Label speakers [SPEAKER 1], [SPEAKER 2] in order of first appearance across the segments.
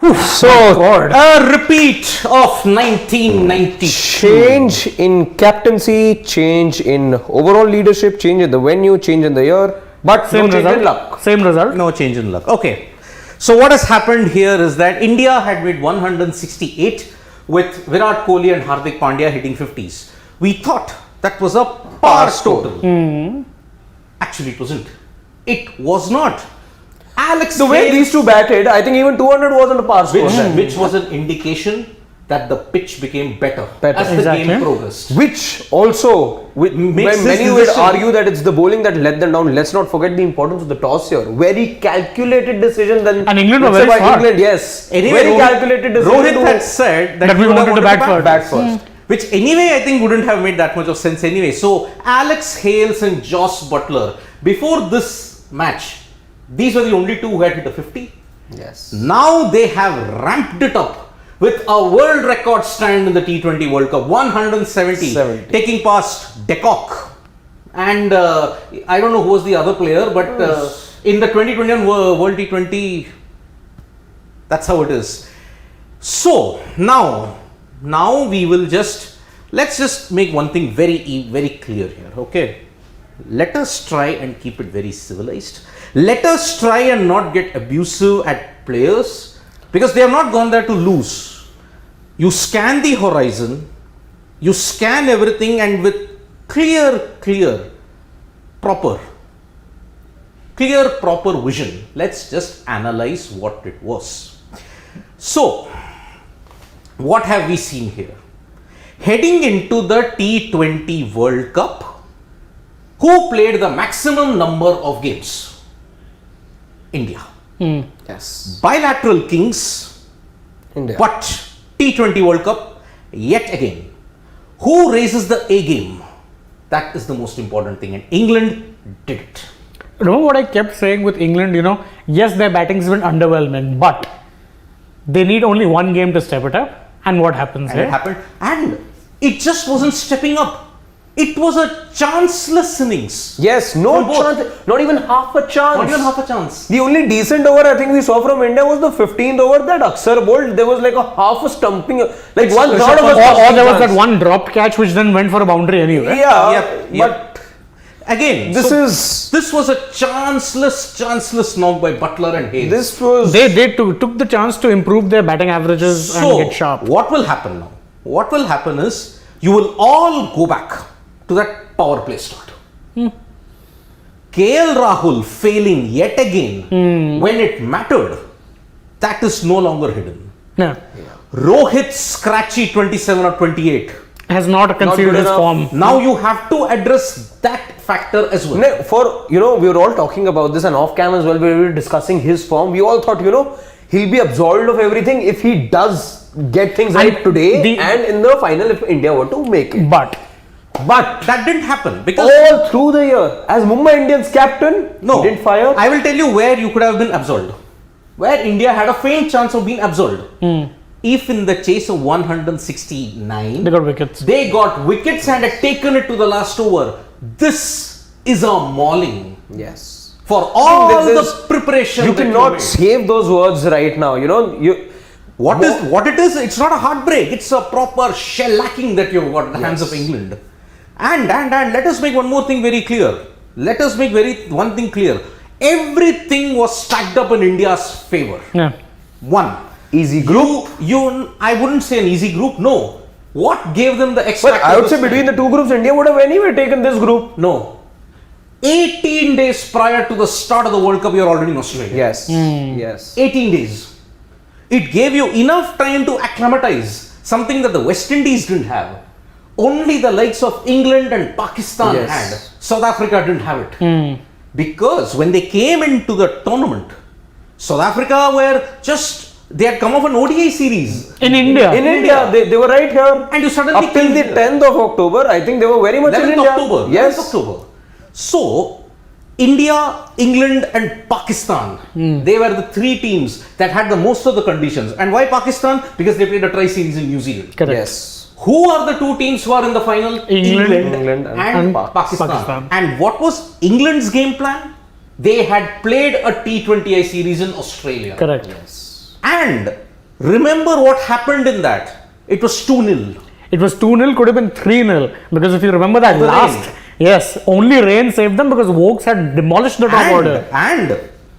[SPEAKER 1] So,
[SPEAKER 2] a repeat of 1990.
[SPEAKER 1] change in captaincy, change in overall leadership, change in the venue, change in the year, but
[SPEAKER 3] Same
[SPEAKER 1] no change
[SPEAKER 3] result.
[SPEAKER 1] in luck.
[SPEAKER 3] Same result.
[SPEAKER 2] No change in luck. Okay. So what has happened here is that India had made 168 with Virat Kohli and Hardik Pandya hitting 50s. We thought that was a par total. Actually, it wasn't. It was not. Alex
[SPEAKER 1] The way these two batted, I think even 200 wasn't a par score.
[SPEAKER 2] which was an indication that the pitch became better,
[SPEAKER 1] Better.
[SPEAKER 2] as the
[SPEAKER 3] Exactly.
[SPEAKER 2] game progressed.
[SPEAKER 1] Which also,
[SPEAKER 2] Makes this
[SPEAKER 1] many would
[SPEAKER 2] decision-
[SPEAKER 1] argue that it's the bowling that let them down. Let's not forget the importance of the toss here. Very calculated decision. Then
[SPEAKER 3] And England were
[SPEAKER 1] let's say
[SPEAKER 3] very
[SPEAKER 1] by
[SPEAKER 3] smart.
[SPEAKER 1] England, yes.
[SPEAKER 2] Anyway,
[SPEAKER 1] very calculated decision.
[SPEAKER 2] Rohit
[SPEAKER 1] to
[SPEAKER 2] had said that
[SPEAKER 3] we
[SPEAKER 2] he would have
[SPEAKER 3] wanted to bat first.
[SPEAKER 1] bat first.
[SPEAKER 2] Which anyway I think wouldn't have made that much of sense anyway. So Alex Hales and Joss Butler, before this match, these were the only two who had hit a 50.
[SPEAKER 1] Yes.
[SPEAKER 2] Now they have ramped it up with a world record stand in the T20 World Cup, 170,
[SPEAKER 1] 70.
[SPEAKER 2] taking past De Kock. And I don't know who was the other player, but in the 2021 World T20, that's how it is. So now we will let's just make one thing very clear here, okay? Let us try and keep it very civilized. Let us try and not get abusive at players because they have not gone there to lose. You scan the horizon, you scan everything, and with clear, proper vision, let's just analyze what it was. So, what have we seen here? Heading into the T20 World Cup, who played the maximum number of games? India.
[SPEAKER 1] Yes.
[SPEAKER 2] Bilateral kings,
[SPEAKER 1] India.
[SPEAKER 2] but T20 World Cup, yet again, who raises the A game? That is the most important thing, and England did it.
[SPEAKER 3] Remember what I kept saying with England, yes, their batting's been underwhelming, but they need only one game to step it up. And what happens
[SPEAKER 2] And it
[SPEAKER 3] here?
[SPEAKER 2] happened, and it just wasn't stepping up. It was a chanceless innings.
[SPEAKER 1] Yes, no
[SPEAKER 2] From both.
[SPEAKER 1] chance, not even half a chance.
[SPEAKER 2] Not even half a chance.
[SPEAKER 1] The only decent over I think we saw from India was the 15th over that Aksar bowled. There was like a half a stumping, like one third of a
[SPEAKER 3] Or there was
[SPEAKER 1] chance.
[SPEAKER 3] that one dropped catch which then went for a boundary anyway.
[SPEAKER 1] Yeah,
[SPEAKER 2] Yep.
[SPEAKER 1] but
[SPEAKER 2] Again,
[SPEAKER 1] this
[SPEAKER 2] was a chanceless knock by Butler and Hales.
[SPEAKER 1] this was
[SPEAKER 3] They took the chance to improve their batting averages and get sharp.
[SPEAKER 2] What will happen now? What will happen is you will all go back to that power play start. KL Rahul failing yet again when it mattered, that is no longer hidden.
[SPEAKER 3] Yeah.
[SPEAKER 2] Rohit scratchy 27 or 28.
[SPEAKER 3] Has not concealed
[SPEAKER 1] good
[SPEAKER 3] his
[SPEAKER 1] enough.
[SPEAKER 3] form.
[SPEAKER 2] Now you have to address that factor as well.
[SPEAKER 1] we were all talking about this and off cam as well. We were discussing his form. We all thought, he'll be absolved of everything if he does get things right today and in the final if India were to make it.
[SPEAKER 3] But
[SPEAKER 1] But
[SPEAKER 2] That didn't happen because
[SPEAKER 1] all through the year, as Mumbai Indians captain,
[SPEAKER 2] no,
[SPEAKER 1] he didn't fire.
[SPEAKER 2] I will tell you where you could have been absolved. Where India had a faint chance of being absolved. If in the chase of 169,
[SPEAKER 3] they got wickets.
[SPEAKER 2] they got wickets and had taken it to the last over. This is a mauling
[SPEAKER 1] Yes.
[SPEAKER 2] for all
[SPEAKER 1] there's-
[SPEAKER 2] the preparation.
[SPEAKER 1] You
[SPEAKER 2] that
[SPEAKER 1] cannot
[SPEAKER 2] made.
[SPEAKER 1] save those words right now.
[SPEAKER 2] What it is? It's not a heartbreak. It's a proper shellacking that you've got at the hands of England. And let us make one more thing very clear. Let us make one thing clear. Everything was stacked up in India's favor.
[SPEAKER 3] Yeah.
[SPEAKER 2] One.
[SPEAKER 1] Easy group.
[SPEAKER 2] I wouldn't say an easy group. No. What gave them the X
[SPEAKER 1] But
[SPEAKER 2] factor
[SPEAKER 1] I would
[SPEAKER 2] was-
[SPEAKER 1] say between the two groups, India would have anyway taken this group.
[SPEAKER 2] No. 18 days prior to the start of the World Cup, you're already in Australia.
[SPEAKER 1] Yes. Yes.
[SPEAKER 2] 18 days. It gave you enough time to acclimatize, something that the West Indies didn't have. Only the likes of England and Pakistan
[SPEAKER 1] Yes.
[SPEAKER 2] had. South Africa didn't have it. Because when they came into the tournament, South Africa they had come off an ODI series.
[SPEAKER 3] In India.
[SPEAKER 1] In India, they were right here.
[SPEAKER 2] And you suddenly
[SPEAKER 1] Up till
[SPEAKER 2] came
[SPEAKER 1] the
[SPEAKER 2] here.
[SPEAKER 1] 10th of October, I think they were very much in
[SPEAKER 2] 11th
[SPEAKER 1] India.
[SPEAKER 2] October.
[SPEAKER 1] Yes.
[SPEAKER 2] 11th October. So, India, England and Pakistan, they were the three teams that had the most of the conditions. And why Pakistan? Because they played a tri-series in New Zealand.
[SPEAKER 3] Correct.
[SPEAKER 1] Yes.
[SPEAKER 2] Who are the two teams who are in the final?
[SPEAKER 3] England
[SPEAKER 2] and Pakistan.
[SPEAKER 3] Pakistan.
[SPEAKER 2] And what was England's game plan? They had played a T20I series in Australia.
[SPEAKER 3] Correct.
[SPEAKER 1] Yes.
[SPEAKER 2] And Remember what happened in that? It was 2-0.
[SPEAKER 3] It was 2-0, could have been 3-0. Because if you remember that
[SPEAKER 2] The
[SPEAKER 3] last,
[SPEAKER 2] rain.
[SPEAKER 3] yes, only rain saved them because Vokes had demolished the top order.
[SPEAKER 2] And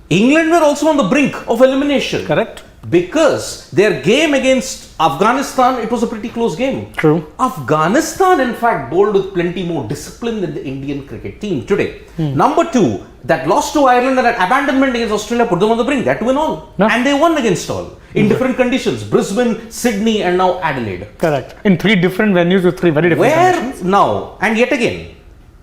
[SPEAKER 2] England were also on the brink of elimination.
[SPEAKER 3] Correct.
[SPEAKER 2] Because their game against Afghanistan, it was a pretty close game.
[SPEAKER 3] True.
[SPEAKER 2] Afghanistan, in fact, bowled with plenty more discipline than the Indian cricket team today. Number 2, that loss to Ireland and that abandonment against Australia put them on the brink. They had to win all.
[SPEAKER 3] No.
[SPEAKER 2] And they won against all. In different conditions. Brisbane, Sydney and now Adelaide.
[SPEAKER 3] Correct. In 3 different venues with 3 very different
[SPEAKER 2] Where
[SPEAKER 3] conditions.
[SPEAKER 2] now, and yet again,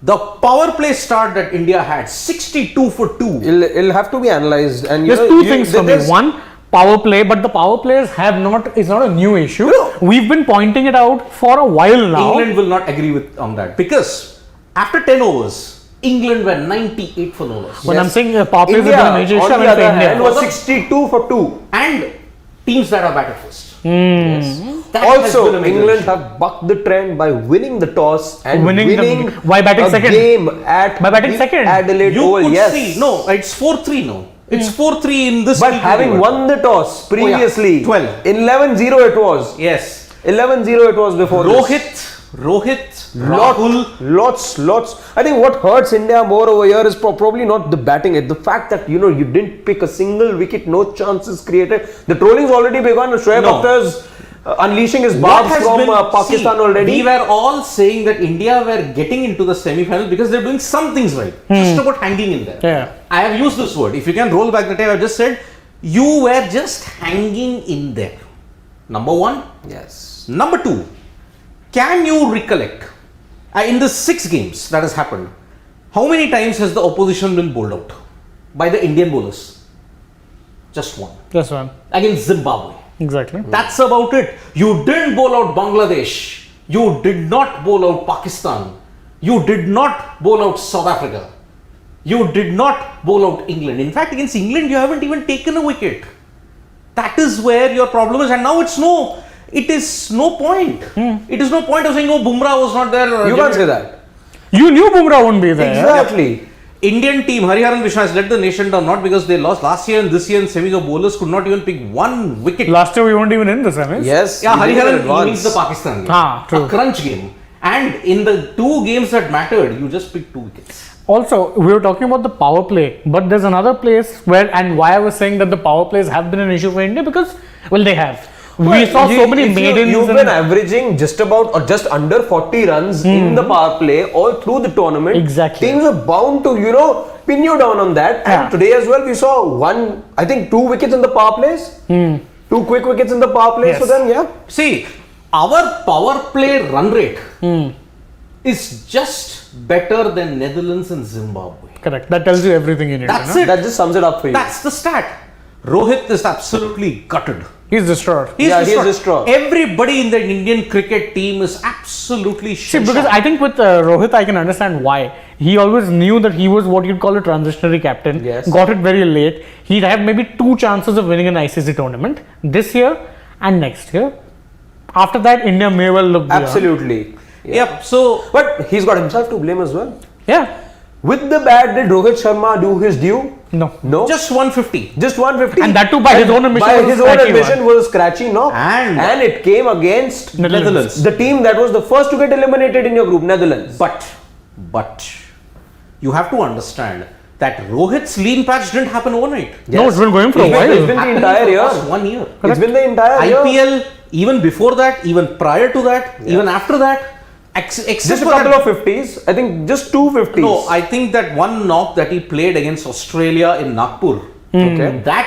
[SPEAKER 2] the power play start that India had, 62 for 2.
[SPEAKER 1] It'll have to be analysed. And
[SPEAKER 3] There's 2 things for me. One, power play, but the power plays is not a new issue.
[SPEAKER 1] No.
[SPEAKER 3] We've been pointing it out for a while now.
[SPEAKER 2] England will not agree with on that because after 10 overs, England were 98 for no loss.
[SPEAKER 3] When I'm saying power plays
[SPEAKER 1] India,
[SPEAKER 3] have been a major issue,
[SPEAKER 1] on
[SPEAKER 3] I
[SPEAKER 1] the
[SPEAKER 3] mean for
[SPEAKER 1] other hand,
[SPEAKER 3] India.
[SPEAKER 1] was 62 for 2.
[SPEAKER 2] And teams that are batted first. Yes. That has been
[SPEAKER 1] Also,
[SPEAKER 2] a major
[SPEAKER 1] England
[SPEAKER 2] issue.
[SPEAKER 1] have bucked the trend by winning the toss and
[SPEAKER 3] Winning by batting
[SPEAKER 1] a
[SPEAKER 3] second.
[SPEAKER 1] game at
[SPEAKER 3] By batting
[SPEAKER 1] the
[SPEAKER 3] second.
[SPEAKER 1] Adelaide
[SPEAKER 2] You
[SPEAKER 1] Oval.
[SPEAKER 2] could
[SPEAKER 1] Yes.
[SPEAKER 2] see, no, it's 4-3 now. It's 4-3 in this
[SPEAKER 1] But
[SPEAKER 2] T20
[SPEAKER 1] having
[SPEAKER 2] World
[SPEAKER 1] won the toss previously,
[SPEAKER 2] 12.
[SPEAKER 1] 11-0 it was.
[SPEAKER 2] Yes.
[SPEAKER 1] 11-0 it was before this.
[SPEAKER 2] Rohit, Rahul.
[SPEAKER 1] Lots. I think what hurts India more over here is probably not the batting. It's the fact that you didn't pick a single wicket, no chances created. The trolling's already begun. Shoaib
[SPEAKER 2] No.
[SPEAKER 1] Akhtar's unleashing his
[SPEAKER 2] What
[SPEAKER 1] barbs
[SPEAKER 2] has
[SPEAKER 1] from
[SPEAKER 2] been,
[SPEAKER 1] Pakistan
[SPEAKER 2] see,
[SPEAKER 1] already.
[SPEAKER 2] We were all saying that India were getting into the semi-final because they're doing some things right. Just about hanging in there.
[SPEAKER 3] Yeah.
[SPEAKER 2] I have used this word. If you can roll back the tape, I just said you were just hanging in there. Number 1.
[SPEAKER 1] Yes.
[SPEAKER 2] Number 2. Can you recollect in the 6 games that has happened? How many times has the opposition been bowled out by the Indian bowlers? Just one.
[SPEAKER 3] Just one.
[SPEAKER 2] Against Zimbabwe.
[SPEAKER 3] Exactly.
[SPEAKER 2] That's about it. You didn't bowl out Bangladesh. You did not bowl out Pakistan. You did not bowl out South Africa. You did not bowl out England. In fact, against England, you haven't even taken a wicket. That is where your problem is. And now it is no point. It is no point of saying, oh, Bumrah was not there.
[SPEAKER 1] You can't say that.
[SPEAKER 3] You knew Bumrah wouldn't be there.
[SPEAKER 1] Exactly.
[SPEAKER 2] Indian team, Hariharan Vishnu has let the nation down, not because they lost last year and this year in semis, the bowlers could not even pick one wicket.
[SPEAKER 3] Last year we weren't even in the semis.
[SPEAKER 1] Yes.
[SPEAKER 2] Yeah,
[SPEAKER 1] we did it
[SPEAKER 2] Hariharan
[SPEAKER 1] once.
[SPEAKER 2] means the Pakistan game.
[SPEAKER 3] True.
[SPEAKER 2] A crunch game. And in the 2 games that mattered, you just picked 2 wickets.
[SPEAKER 3] Also, we were talking about the power play, but there's another place where, and why I was saying that the power plays have been an issue for India because, well, they have. We saw so many maidens.
[SPEAKER 1] You've been averaging just about or just under 40 runs in the power play all through the tournament.
[SPEAKER 3] Exactly.
[SPEAKER 1] Teams are bound to, pin you down on that.
[SPEAKER 3] Yeah.
[SPEAKER 1] And today as well, we saw 2 wickets in the power plays. 2 quick wickets in the power plays.
[SPEAKER 3] Yes.
[SPEAKER 1] So then, yeah.
[SPEAKER 2] See, our power play run rate is just better than Netherlands and Zimbabwe.
[SPEAKER 3] Correct. That tells you everything you need.
[SPEAKER 2] That's
[SPEAKER 3] it.
[SPEAKER 2] it.
[SPEAKER 1] That just sums it up for you.
[SPEAKER 2] That's the stat. Rohit is absolutely gutted.
[SPEAKER 3] He's distraught.
[SPEAKER 2] He's
[SPEAKER 1] Yeah, he is distraught.
[SPEAKER 2] Everybody in the Indian cricket team is absolutely
[SPEAKER 3] See, because I think with Rohit, I can understand why. He always knew that he was what you'd call a transitionary captain.
[SPEAKER 1] Yes.
[SPEAKER 3] Got it very late. He'd have maybe 2 chances of winning an ICC tournament this year and next year. After that, India may well look beyond.
[SPEAKER 1] Absolutely.
[SPEAKER 2] Yep. So,
[SPEAKER 1] But he's got himself to blame as well.
[SPEAKER 3] Yeah.
[SPEAKER 1] With the bat, did Rohit Sharma do his due?
[SPEAKER 3] No.
[SPEAKER 1] No.
[SPEAKER 2] just 150.
[SPEAKER 1] Just 150.
[SPEAKER 3] And that too by his own admission.
[SPEAKER 1] By
[SPEAKER 3] was a
[SPEAKER 1] his own
[SPEAKER 3] scratchy
[SPEAKER 1] admission
[SPEAKER 3] one.
[SPEAKER 1] was a scratchy knock. And it came against
[SPEAKER 3] Netherlands.
[SPEAKER 1] the team that was the first to get eliminated in your group, Netherlands.
[SPEAKER 2] But you have to understand that Rohit's lean patch didn't happen overnight.
[SPEAKER 3] No, it's been going for a
[SPEAKER 1] It's
[SPEAKER 3] while.
[SPEAKER 1] been the
[SPEAKER 2] Happened
[SPEAKER 1] entire
[SPEAKER 2] for the
[SPEAKER 1] year.
[SPEAKER 2] last 1 year.
[SPEAKER 1] It's been the entire year.
[SPEAKER 2] IPL, even before that, even prior to that, even after that, except
[SPEAKER 1] Just a
[SPEAKER 2] for
[SPEAKER 1] couple
[SPEAKER 2] that,
[SPEAKER 1] of 50s. I think just 2 50s.
[SPEAKER 2] No, I think that one knock that he played against Australia in Nagpur,
[SPEAKER 1] Okay.
[SPEAKER 2] that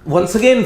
[SPEAKER 2] once again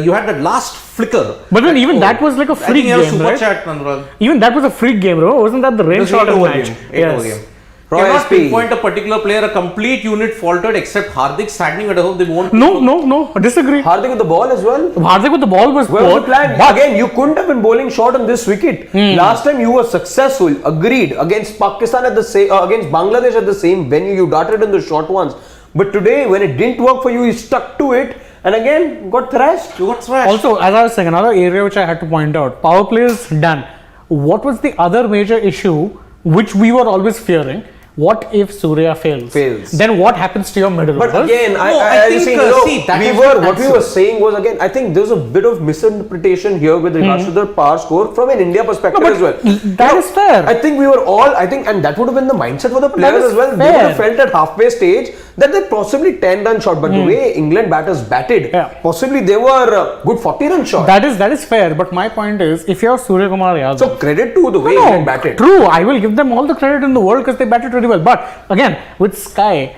[SPEAKER 2] you had that last flicker.
[SPEAKER 3] But then even that was like a
[SPEAKER 2] I
[SPEAKER 3] freak
[SPEAKER 2] think you have
[SPEAKER 3] game,
[SPEAKER 2] super
[SPEAKER 3] right?
[SPEAKER 2] chat, Anurag.
[SPEAKER 3] Even that was a freak game, bro. Wasn't that the rain shot in the match?
[SPEAKER 2] Yes. Game.
[SPEAKER 1] Roy
[SPEAKER 2] Cannot
[SPEAKER 1] SP.
[SPEAKER 2] pinpoint a particular player. A complete unit faltered except Hardik saddening, but I hope they won't.
[SPEAKER 3] No. Disagree.
[SPEAKER 1] Hardik with the ball as well.
[SPEAKER 3] Hardik with the ball was
[SPEAKER 1] Where was
[SPEAKER 3] poor.
[SPEAKER 1] the plan?
[SPEAKER 3] But
[SPEAKER 1] Again, you couldn't have been bowling short on this wicket. Last time you were successful, agreed, against Pakistan at the same, against Bangladesh at the same venue. You darted in the short ones. But today, when it didn't work for you, you stuck to it and again got thrashed.
[SPEAKER 2] You got thrashed.
[SPEAKER 3] also, as I was saying, another area which I had to point out, power play is done. What was the other major issue which we were always fearing what if Surya fails? Then what happens to your middle
[SPEAKER 1] But
[SPEAKER 3] orders?
[SPEAKER 1] again,
[SPEAKER 2] I think,
[SPEAKER 1] what we were saying was, again, I think there's a bit of misinterpretation here with regards to the power score from an India perspective as well.
[SPEAKER 3] That is fair.
[SPEAKER 1] I think we were all, and that would have been the mindset for the players as well.
[SPEAKER 3] Fair.
[SPEAKER 1] They would have felt at halfway stage that they're possibly 10-run short, but the way England batters batted, possibly they were good 40-run short.
[SPEAKER 3] That is fair, but my point is, if you're Surya Kumar Yadav,
[SPEAKER 1] so credit to the way England batted.
[SPEAKER 3] True, I will give them all the credit in the world because they batted really well. But again, with Sky,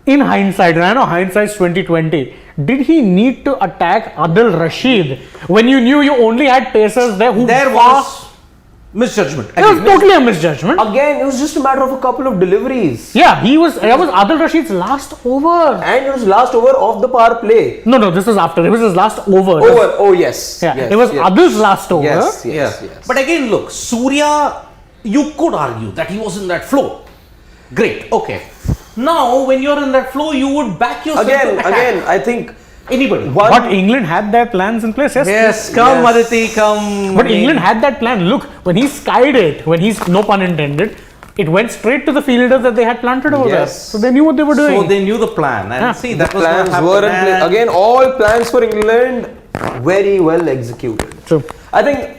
[SPEAKER 3] in hindsight, and I know hindsight's 2020, did he need to attack Adil Rashid when you knew you only had pacers there who
[SPEAKER 2] there was misjudgment.
[SPEAKER 3] It was totally a misjudgment.
[SPEAKER 1] Again, it was just a matter of a couple of deliveries.
[SPEAKER 3] Yeah, that was Adil Rashid's last over.
[SPEAKER 1] And it was last over of the power play.
[SPEAKER 3] No, this was after. It was his last over.
[SPEAKER 1] Yes.
[SPEAKER 3] Yeah,
[SPEAKER 1] yes,
[SPEAKER 3] it was Adil's last over.
[SPEAKER 1] Yes.
[SPEAKER 2] But again, look, Surya, you could argue that he was in that flow. Great, okay. Now, when you're in that flow, you would back yourself to attack.
[SPEAKER 1] Again, I think
[SPEAKER 2] anybody.
[SPEAKER 3] But England had their plans in place.
[SPEAKER 2] Yes, come Aditi, come.
[SPEAKER 3] But England had that plan. Look, when he skied it, no pun intended, it went straight to the fielders that they had planted over there. So they knew what they were doing.
[SPEAKER 2] So they knew the plan. And see, that was
[SPEAKER 1] plans
[SPEAKER 2] what
[SPEAKER 1] were
[SPEAKER 2] happened.
[SPEAKER 1] in place. Again, all plans for England very well executed.
[SPEAKER 3] True.
[SPEAKER 1] I think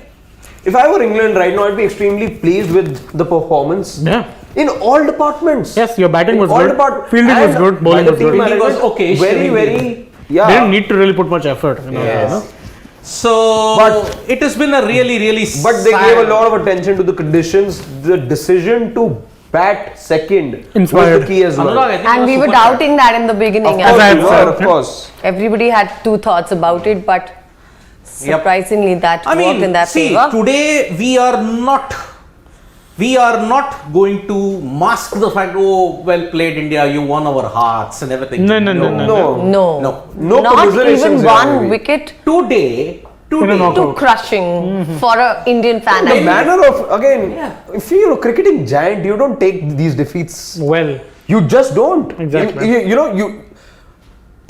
[SPEAKER 1] if I were England right now, I'd be extremely pleased with the performance.
[SPEAKER 3] Yeah.
[SPEAKER 1] In all departments.
[SPEAKER 3] Yes, your batting was
[SPEAKER 1] all
[SPEAKER 3] good. Fielding was good. Bowling was good.
[SPEAKER 2] Fielding was okay.
[SPEAKER 1] Very,
[SPEAKER 3] They didn't need to really put much effort.
[SPEAKER 2] So, but it has been a really
[SPEAKER 1] But they gave a lot of attention to the conditions. The decision to bat second was the key as well.
[SPEAKER 4] And we were doubting that in the beginning.
[SPEAKER 1] Of course.
[SPEAKER 4] Everybody had two thoughts about it, but surprisingly that worked in their favor.
[SPEAKER 2] Today we are not going to mask the fact, oh, well played India, you won our hearts and everything.
[SPEAKER 4] No. Not even one wicket
[SPEAKER 2] today
[SPEAKER 4] too crushing for an Indian fan.
[SPEAKER 1] The manner of, if you're a cricketing giant, you don't take these defeats
[SPEAKER 3] well.
[SPEAKER 1] You just don't.
[SPEAKER 3] Exactly.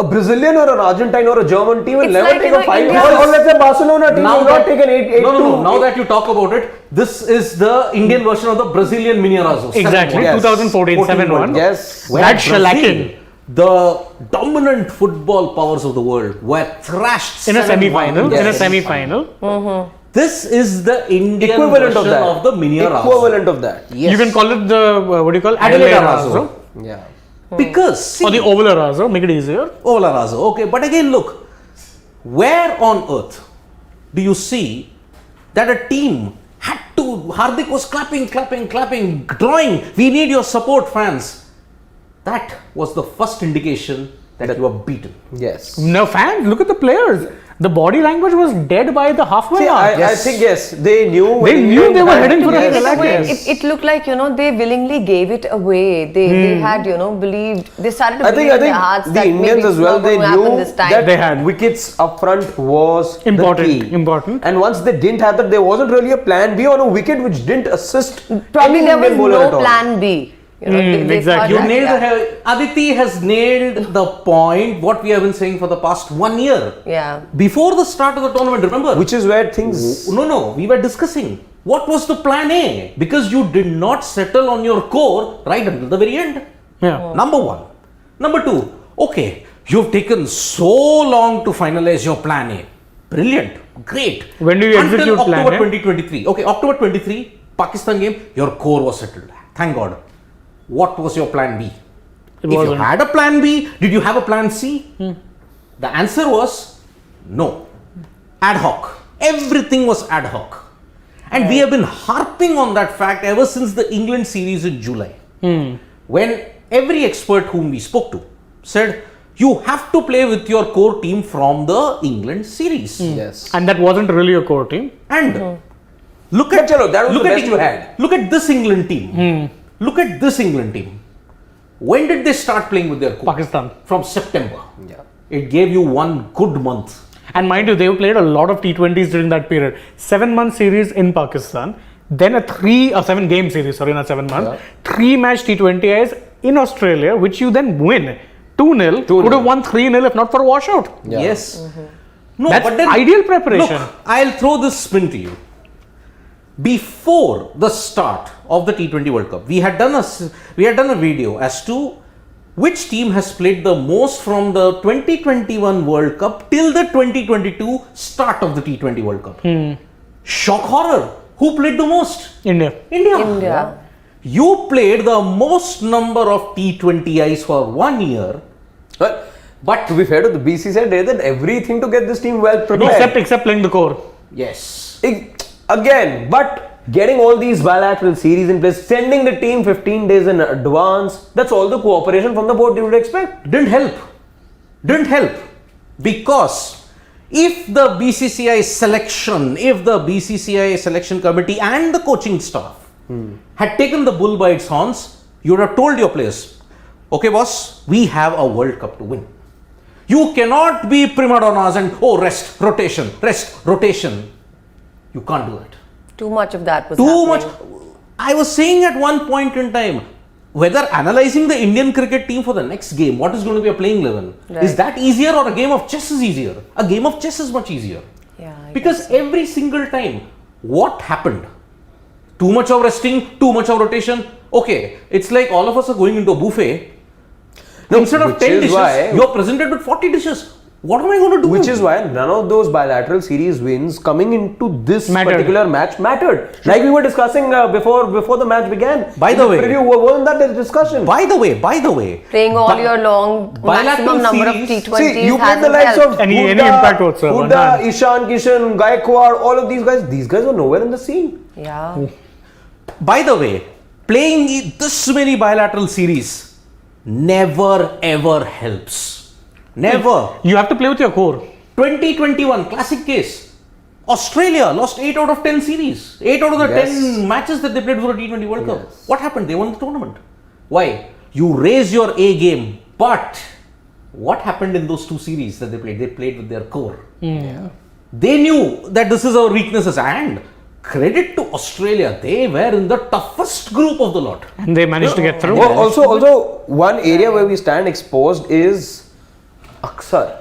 [SPEAKER 1] A Brazilian or an Argentine or a German team will
[SPEAKER 4] It's
[SPEAKER 1] never
[SPEAKER 4] like,
[SPEAKER 1] take
[SPEAKER 4] you
[SPEAKER 1] a
[SPEAKER 4] know,
[SPEAKER 1] 5.
[SPEAKER 4] India
[SPEAKER 1] Or
[SPEAKER 4] was-
[SPEAKER 1] let's say Barcelona team will not take an 8.
[SPEAKER 2] No. Now that you talk about it, this is the Indian version of the Brazilian Minirazzo.
[SPEAKER 3] Exactly. 2014 7-1.
[SPEAKER 1] Yes.
[SPEAKER 3] That shellacking.
[SPEAKER 2] The dominant football powers of the world were thrashed
[SPEAKER 3] In a
[SPEAKER 2] 7-1.
[SPEAKER 3] semi-final.
[SPEAKER 2] Yes.
[SPEAKER 3] In a semi-final.
[SPEAKER 2] This is the Indian
[SPEAKER 1] Equivalent
[SPEAKER 2] version of the Minirazzo.
[SPEAKER 1] Equivalent of that.
[SPEAKER 2] Yes.
[SPEAKER 3] You can call it the, what do you call it?
[SPEAKER 2] Adelaide
[SPEAKER 3] Razzo.
[SPEAKER 1] Yeah.
[SPEAKER 2] Because
[SPEAKER 3] Or the Oval Razzo, make it easier.
[SPEAKER 2] Oval Razzo. Okay, but again, look, where on earth do you see that a team had to? Hardik was clapping, drawing. We need your support, fans. That was the first indication that you were beaten.
[SPEAKER 1] Yes.
[SPEAKER 3] No fans, look at the players. The body language was dead by the halfway mark.
[SPEAKER 1] I think they knew.
[SPEAKER 3] They knew they were heading for a
[SPEAKER 1] yes.
[SPEAKER 4] It looked like, they willingly gave it away. They had, believed. They started to believe in their hearts
[SPEAKER 1] the
[SPEAKER 4] that
[SPEAKER 1] Indians
[SPEAKER 4] maybe it's
[SPEAKER 1] as well,
[SPEAKER 4] not
[SPEAKER 1] they
[SPEAKER 4] going to happen
[SPEAKER 1] knew
[SPEAKER 4] this time.
[SPEAKER 1] that
[SPEAKER 3] They had.
[SPEAKER 1] wickets up front was
[SPEAKER 3] Important.
[SPEAKER 1] the key.
[SPEAKER 3] Important.
[SPEAKER 1] And once they didn't have that, there wasn't really a plan B on a wicket which didn't assist.
[SPEAKER 4] Probably
[SPEAKER 1] any
[SPEAKER 4] there was
[SPEAKER 1] Indian bowler at
[SPEAKER 4] no
[SPEAKER 1] all.
[SPEAKER 4] plan B. They
[SPEAKER 3] exactly.
[SPEAKER 4] thought
[SPEAKER 2] You
[SPEAKER 4] that,
[SPEAKER 2] nailed Aditi has nailed the point. What we have been saying for the past 1 year.
[SPEAKER 4] Yeah.
[SPEAKER 2] Before the start of the tournament, remember?
[SPEAKER 1] Which is where things.
[SPEAKER 2] No. We were discussing what was the plan A, because you did not settle on your core right until the very end.
[SPEAKER 3] Yeah.
[SPEAKER 2] Number one. Number two. Okay, you've taken so long to finalize your plan A. Brilliant. Great.
[SPEAKER 3] When do you
[SPEAKER 2] Until
[SPEAKER 3] execute plan
[SPEAKER 2] October
[SPEAKER 3] A?
[SPEAKER 2] 2023. Okay, October 23, Pakistan game, your core was settled. Thank God. What was your plan B? If you had a plan B, did you have a plan C? The answer was no. Ad hoc. Everything was ad hoc. And we have been harping on that fact ever since the England series in July. When every expert whom we spoke to said, you have to play with your core team from the England series.
[SPEAKER 1] Yes.
[SPEAKER 3] And that wasn't really a core team.
[SPEAKER 2] And look at
[SPEAKER 1] that was the best you had.
[SPEAKER 2] Look at this England team. Look at this England team. When did they start playing with their core?
[SPEAKER 3] Pakistan.
[SPEAKER 2] From September.
[SPEAKER 1] Yeah.
[SPEAKER 2] It gave you one good month.
[SPEAKER 3] And mind you, they played a lot of T20s during that period. 7-month series in Pakistan. Then a 7-game series, sorry, not 7 months. 3-match T20Is in Australia, which you then win 2-0. Could have won 3-0 if not for a washout.
[SPEAKER 1] Yeah.
[SPEAKER 2] Yes. No,
[SPEAKER 3] That's
[SPEAKER 2] but then,
[SPEAKER 3] ideal preparation.
[SPEAKER 2] Look, I'll throw this spin to you. before the start of the T20 World Cup, we had done a video as to which team has played the most from the 2021 World Cup till the 2022 start of the T20 World Cup. Shock horror. Who played the most?
[SPEAKER 3] India.
[SPEAKER 4] India.
[SPEAKER 2] You played the most number of T20Is for 1 year.
[SPEAKER 1] But to be fair to the BCCI, they did everything to get this team well prepared.
[SPEAKER 3] Except playing the core.
[SPEAKER 2] Yes.
[SPEAKER 1] Again, but getting all these bilateral series in place, sending the team 15 days in advance, that's all the cooperation from the board you would expect.
[SPEAKER 2] Didn't help. Because if the BCCI selection committee and the coaching staff had taken the bull by its horns, you would have told your players, okay boss, we have a World Cup to win. You cannot be prima donnas and rest, rotation. You can't do that.
[SPEAKER 4] Too much of that was
[SPEAKER 2] Too
[SPEAKER 4] happening.
[SPEAKER 2] much. I was saying at one point in time, whether analyzing the Indian cricket team for the next game, what is going to be a playing 11, is that easier or a game of chess is easier? A game of chess is much easier.
[SPEAKER 4] Yeah, I
[SPEAKER 2] Because every single time, what happened? Too much of resting, too much of rotation. Okay, it's like all of us are going into a buffet. Instead of 10 dishes, you're presented with 40 dishes. What am I going to do?
[SPEAKER 1] Which is why none of those bilateral series wins coming into this particular match mattered. Like we were discussing before the match began.
[SPEAKER 2] By the way,
[SPEAKER 1] preview, wasn't that the discussion?
[SPEAKER 2] By the way,
[SPEAKER 4] playing all year long, maximum number of
[SPEAKER 2] series.
[SPEAKER 4] T20s.
[SPEAKER 1] See, you played the likes of
[SPEAKER 3] Any impact whatsoever.
[SPEAKER 1] Huda, Ishan Kishan, Gaikwad, all of these guys were nowhere in the scene.
[SPEAKER 4] Yeah.
[SPEAKER 2] By the way, playing this many bilateral series never ever helps. Never.
[SPEAKER 3] You have to play with your core.
[SPEAKER 2] 2021, classic case. Australia lost 8 out of 10 series. 8 out of the 10 matches that they played for a T20 World Cup. What happened? They won the tournament. Why? You raise your A game. But what happened in those 2 series that they played? They played with their core. They knew that this is our weaknesses, and credit to Australia, they were in the toughest group of the lot.
[SPEAKER 3] And they managed to get through.
[SPEAKER 1] Also, one area where we stand exposed is Aksar.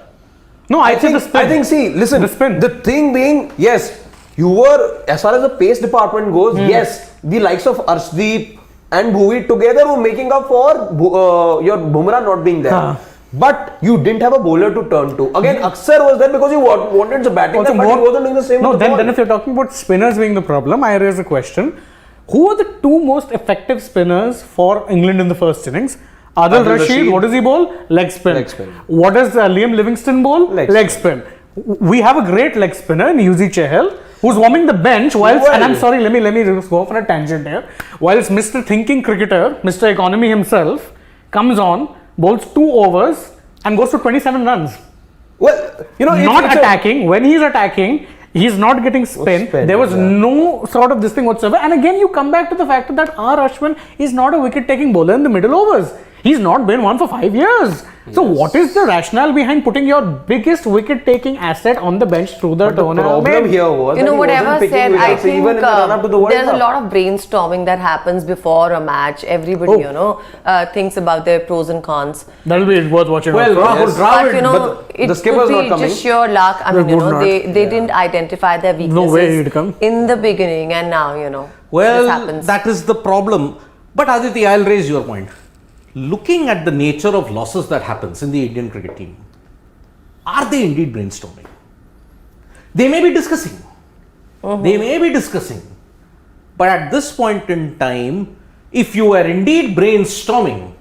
[SPEAKER 3] No, I think,
[SPEAKER 1] see, listen,
[SPEAKER 3] the spin.
[SPEAKER 1] The thing being, yes, you were, as far as the pace department goes, yes, the likes of Arshdeep and Bhuvi together were making up for your Bumrah not being there. But you didn't have a bowler to turn to. Again, Aksar was there because you wanted the batting, but he wasn't doing the same.
[SPEAKER 3] No,
[SPEAKER 1] with the ball.
[SPEAKER 3] then if you're talking about spinners being the problem, I raise a question. Who are the 2 most effective spinners for England in the first innings? Adil Rashid, what does he bowl? Leg spin.
[SPEAKER 1] Leg spin.
[SPEAKER 3] What does Liam Livingstone bowl?
[SPEAKER 1] Leg
[SPEAKER 3] spin. We have a great leg spinner in Yuzi Chahal, who's warming the bench whilst, and I'm sorry, let me just go off on a tangent here. Whilst Mr. Thinking Cricketer, Mr. Economy himself, comes on, bowls 2 overs and goes to 27 runs.
[SPEAKER 1] Well,
[SPEAKER 3] Not attacking. When he's attacking, he's not getting spin. There was no sort of this thing whatsoever. And again, you come back to the fact that R. Ashwin is not a wicket-taking bowler in the middle overs. He's not been one for 5 years. So what is the rationale behind putting your biggest wicket-taking asset on the bench through the tournament?
[SPEAKER 1] The problem here was
[SPEAKER 4] Whatever said, I think
[SPEAKER 1] even in the run-up to the World
[SPEAKER 4] there's
[SPEAKER 1] Cup.
[SPEAKER 4] a lot of brainstorming that happens before a match. Everybody, thinks about their pros and cons.
[SPEAKER 3] That'll be worth watching.
[SPEAKER 2] Well, Rahul,
[SPEAKER 4] But
[SPEAKER 1] the
[SPEAKER 4] it
[SPEAKER 1] skipper's
[SPEAKER 4] could
[SPEAKER 1] not
[SPEAKER 4] be
[SPEAKER 1] coming.
[SPEAKER 4] just sheer luck. I mean,
[SPEAKER 3] would not.
[SPEAKER 4] they didn't identify their weaknesses
[SPEAKER 3] No way he'd come.
[SPEAKER 4] in the beginning, and now this
[SPEAKER 2] well,
[SPEAKER 4] happens.
[SPEAKER 2] that is the problem. But Aditi, I'll raise your point. Looking at the nature of losses that happens in the Indian cricket team, are they indeed brainstorming? They may be discussing. They may be discussing. But at this point in time, if you are indeed brainstorming,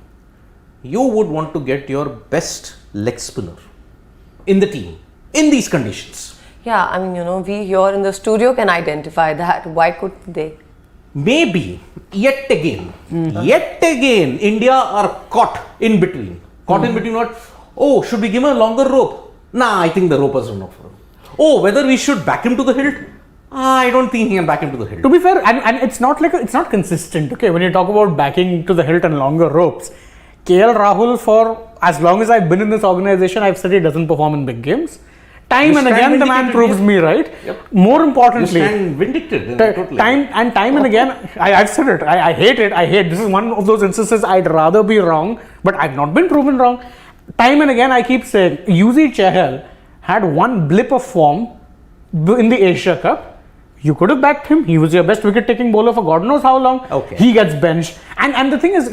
[SPEAKER 2] you would want to get your best leg spinner in the team in these conditions.
[SPEAKER 4] Yeah, I mean, we here in the studio can identify that. Why couldn't they?
[SPEAKER 2] Maybe yet again, India are caught in between. Caught in between what? Oh, should we give him a longer rope? Nah, I think the rope is enough for him. Oh, whether we should back him to the hilt? I don't think he can back him to the hilt.
[SPEAKER 3] To be fair, and it's not it's not consistent. Okay, when you talk about backing to the hilt and longer ropes, KL Rahul, for as long as I've been in this organization, I've said he doesn't perform in big games. Time and again, the man proves me right.
[SPEAKER 2] Yep.
[SPEAKER 3] More importantly,
[SPEAKER 2] You stand vindicated. Totally.
[SPEAKER 3] time and again, I've said it. I hate it. This is one of those instances I'd rather be wrong, but I've not been proven wrong. Time and again, I keep saying, Yuzi Chahal had one blip of form in the Asia Cup. You could have backed him. He was your best wicket-taking bowler for God knows how long.
[SPEAKER 2] Okay.
[SPEAKER 3] He gets benched. And the thing is,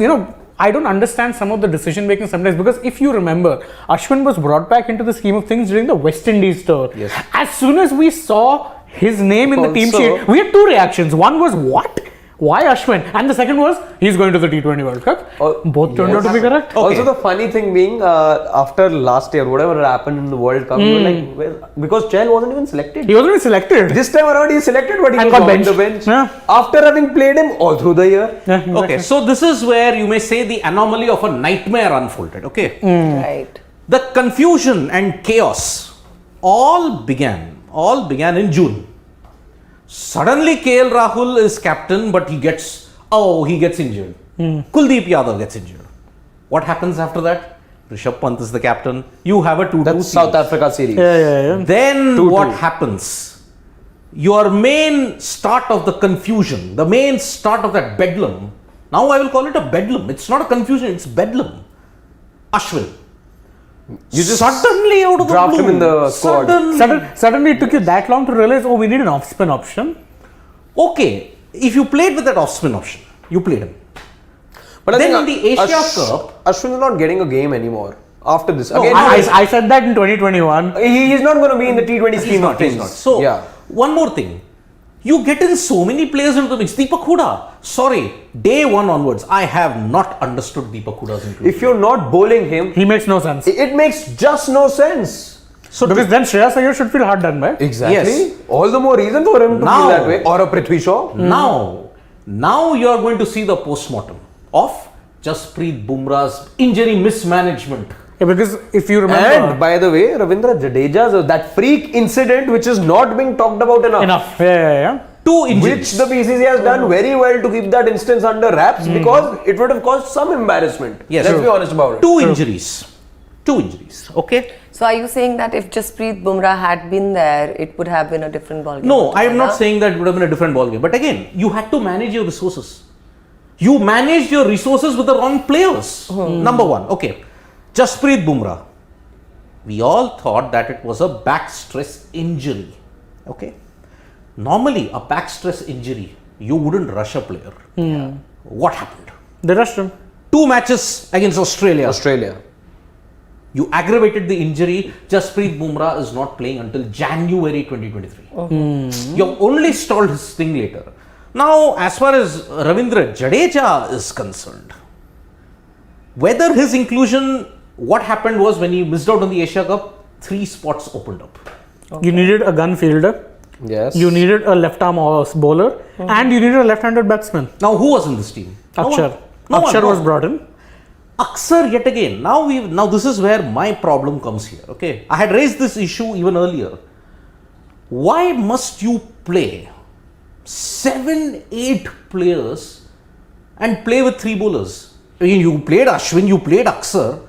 [SPEAKER 3] I don't understand some of the decision-making sometimes, because if you remember, Ashwin was brought back into the scheme of things during the West Indies tour.
[SPEAKER 2] Yes.
[SPEAKER 3] As soon as we saw his name in the team
[SPEAKER 1] Also-
[SPEAKER 3] sheet, we had two reactions. One was, what? Why Ashwin? And the second was, he's going to the T20 World Cup. Both turned out to be correct.
[SPEAKER 2] Okay.
[SPEAKER 1] Also, the funny thing being, after last year, whatever happened in the World Cup, you were like, well, because Chahal wasn't even selected.
[SPEAKER 3] He wasn't even selected.
[SPEAKER 1] This time around, he's selected, but he
[SPEAKER 3] And
[SPEAKER 1] was
[SPEAKER 3] got
[SPEAKER 1] on the
[SPEAKER 3] benched.
[SPEAKER 1] bench.
[SPEAKER 3] Yeah.
[SPEAKER 1] After having played him all through the year.
[SPEAKER 3] Yeah, exactly.
[SPEAKER 2] Okay, so this is where you may say the anomaly of a nightmare unfolded. Okay.
[SPEAKER 4] Right.
[SPEAKER 2] The confusion and chaos all began in June. Suddenly KL Rahul is captain, but he gets injured. Kuldeep Yadav gets injured. What happens after that? Rishabh Pant is the captain. You have a 2-2
[SPEAKER 1] That's South Africa series.
[SPEAKER 3] Yeah.
[SPEAKER 2] Then
[SPEAKER 1] 2-2.
[SPEAKER 2] what happens? Your main start of the confusion, the main start of that bedlam. Now I will call it a bedlam. It's not a confusion, it's bedlam. Ashwin.
[SPEAKER 1] You just
[SPEAKER 2] Suddenly out of the
[SPEAKER 1] draft
[SPEAKER 2] blue.
[SPEAKER 1] him in the squad.
[SPEAKER 3] Suddenly it took you that long to realize, we need an off-spin option.
[SPEAKER 2] Okay, if you played with that off-spin option, you played him.
[SPEAKER 1] But I
[SPEAKER 2] Then
[SPEAKER 1] think
[SPEAKER 2] in the Asia Cup,
[SPEAKER 1] Ashwin is not getting a game anymore after this.
[SPEAKER 2] No,
[SPEAKER 1] Again,
[SPEAKER 3] I said that in 2021.
[SPEAKER 1] he's not going to be in the T20 scheme of things.
[SPEAKER 2] So,
[SPEAKER 1] yeah.
[SPEAKER 2] one more thing. You get in so many players into the mix. Deepak Hooda. Sorry, day one onwards, I have not understood Deepak Hooda's inclusion.
[SPEAKER 1] If you're not bowling him,
[SPEAKER 3] He makes no sense.
[SPEAKER 1] it makes just no sense.
[SPEAKER 2] So
[SPEAKER 3] Because then Shreyas Iyer should feel hard done by.
[SPEAKER 1] Exactly.
[SPEAKER 2] Yes.
[SPEAKER 1] All the more reason for him to
[SPEAKER 2] Now-
[SPEAKER 1] feel that way. Or a Prithvi Shaw.
[SPEAKER 2] Now you are going to see the postmortem of Jasprit Bumrah's injury mismanagement.
[SPEAKER 3] Yeah, because if you remember,
[SPEAKER 1] And by the way, Ravindra Jadeja's that freak incident which is not being talked about enough.
[SPEAKER 3] Yeah.
[SPEAKER 2] Two
[SPEAKER 1] Which
[SPEAKER 2] injuries.
[SPEAKER 1] the BCCI has done very well to keep that instance under wraps because it would have caused some embarrassment.
[SPEAKER 2] Yes.
[SPEAKER 1] Let's
[SPEAKER 2] True.
[SPEAKER 1] be honest about it.
[SPEAKER 2] Two injuries. Okay.
[SPEAKER 4] So are you saying that if Jasprit Bumrah had been there, it would have been a different ballgame?
[SPEAKER 2] No, I am not
[SPEAKER 4] altogether?
[SPEAKER 2] saying that it would have been a different ballgame. But again, you had to manage your resources. You managed your resources with the wrong players. Number one. Okay. Jasprit Bumrah. We all thought that it was a back stress injury. Okay. Normally, a back stress injury, you wouldn't rush a player. What happened?
[SPEAKER 3] They rushed him.
[SPEAKER 2] 2 matches against Australia. You aggravated the injury. Jasprit Bumrah is not playing until January 2023. You have only stalled his thing later. Now, as far as Ravindra Jadeja is concerned, whether his inclusion, what happened was when he missed out on the Asia Cup, 3 spots opened up.
[SPEAKER 3] You needed a gun fielder.
[SPEAKER 1] Yes.
[SPEAKER 3] You needed a left-arm bowler, and you needed a left-handed batsman.
[SPEAKER 2] Now, who was in this team?
[SPEAKER 3] Akshar.
[SPEAKER 2] No one.
[SPEAKER 3] Akshar was brought in.
[SPEAKER 2] Akshar yet again. Now this is where my problem comes here. Okay, I had raised this issue even earlier. Why must you play 7-8 players and play with 3 bowlers? I mean, you played Ashwin, you played Akshar.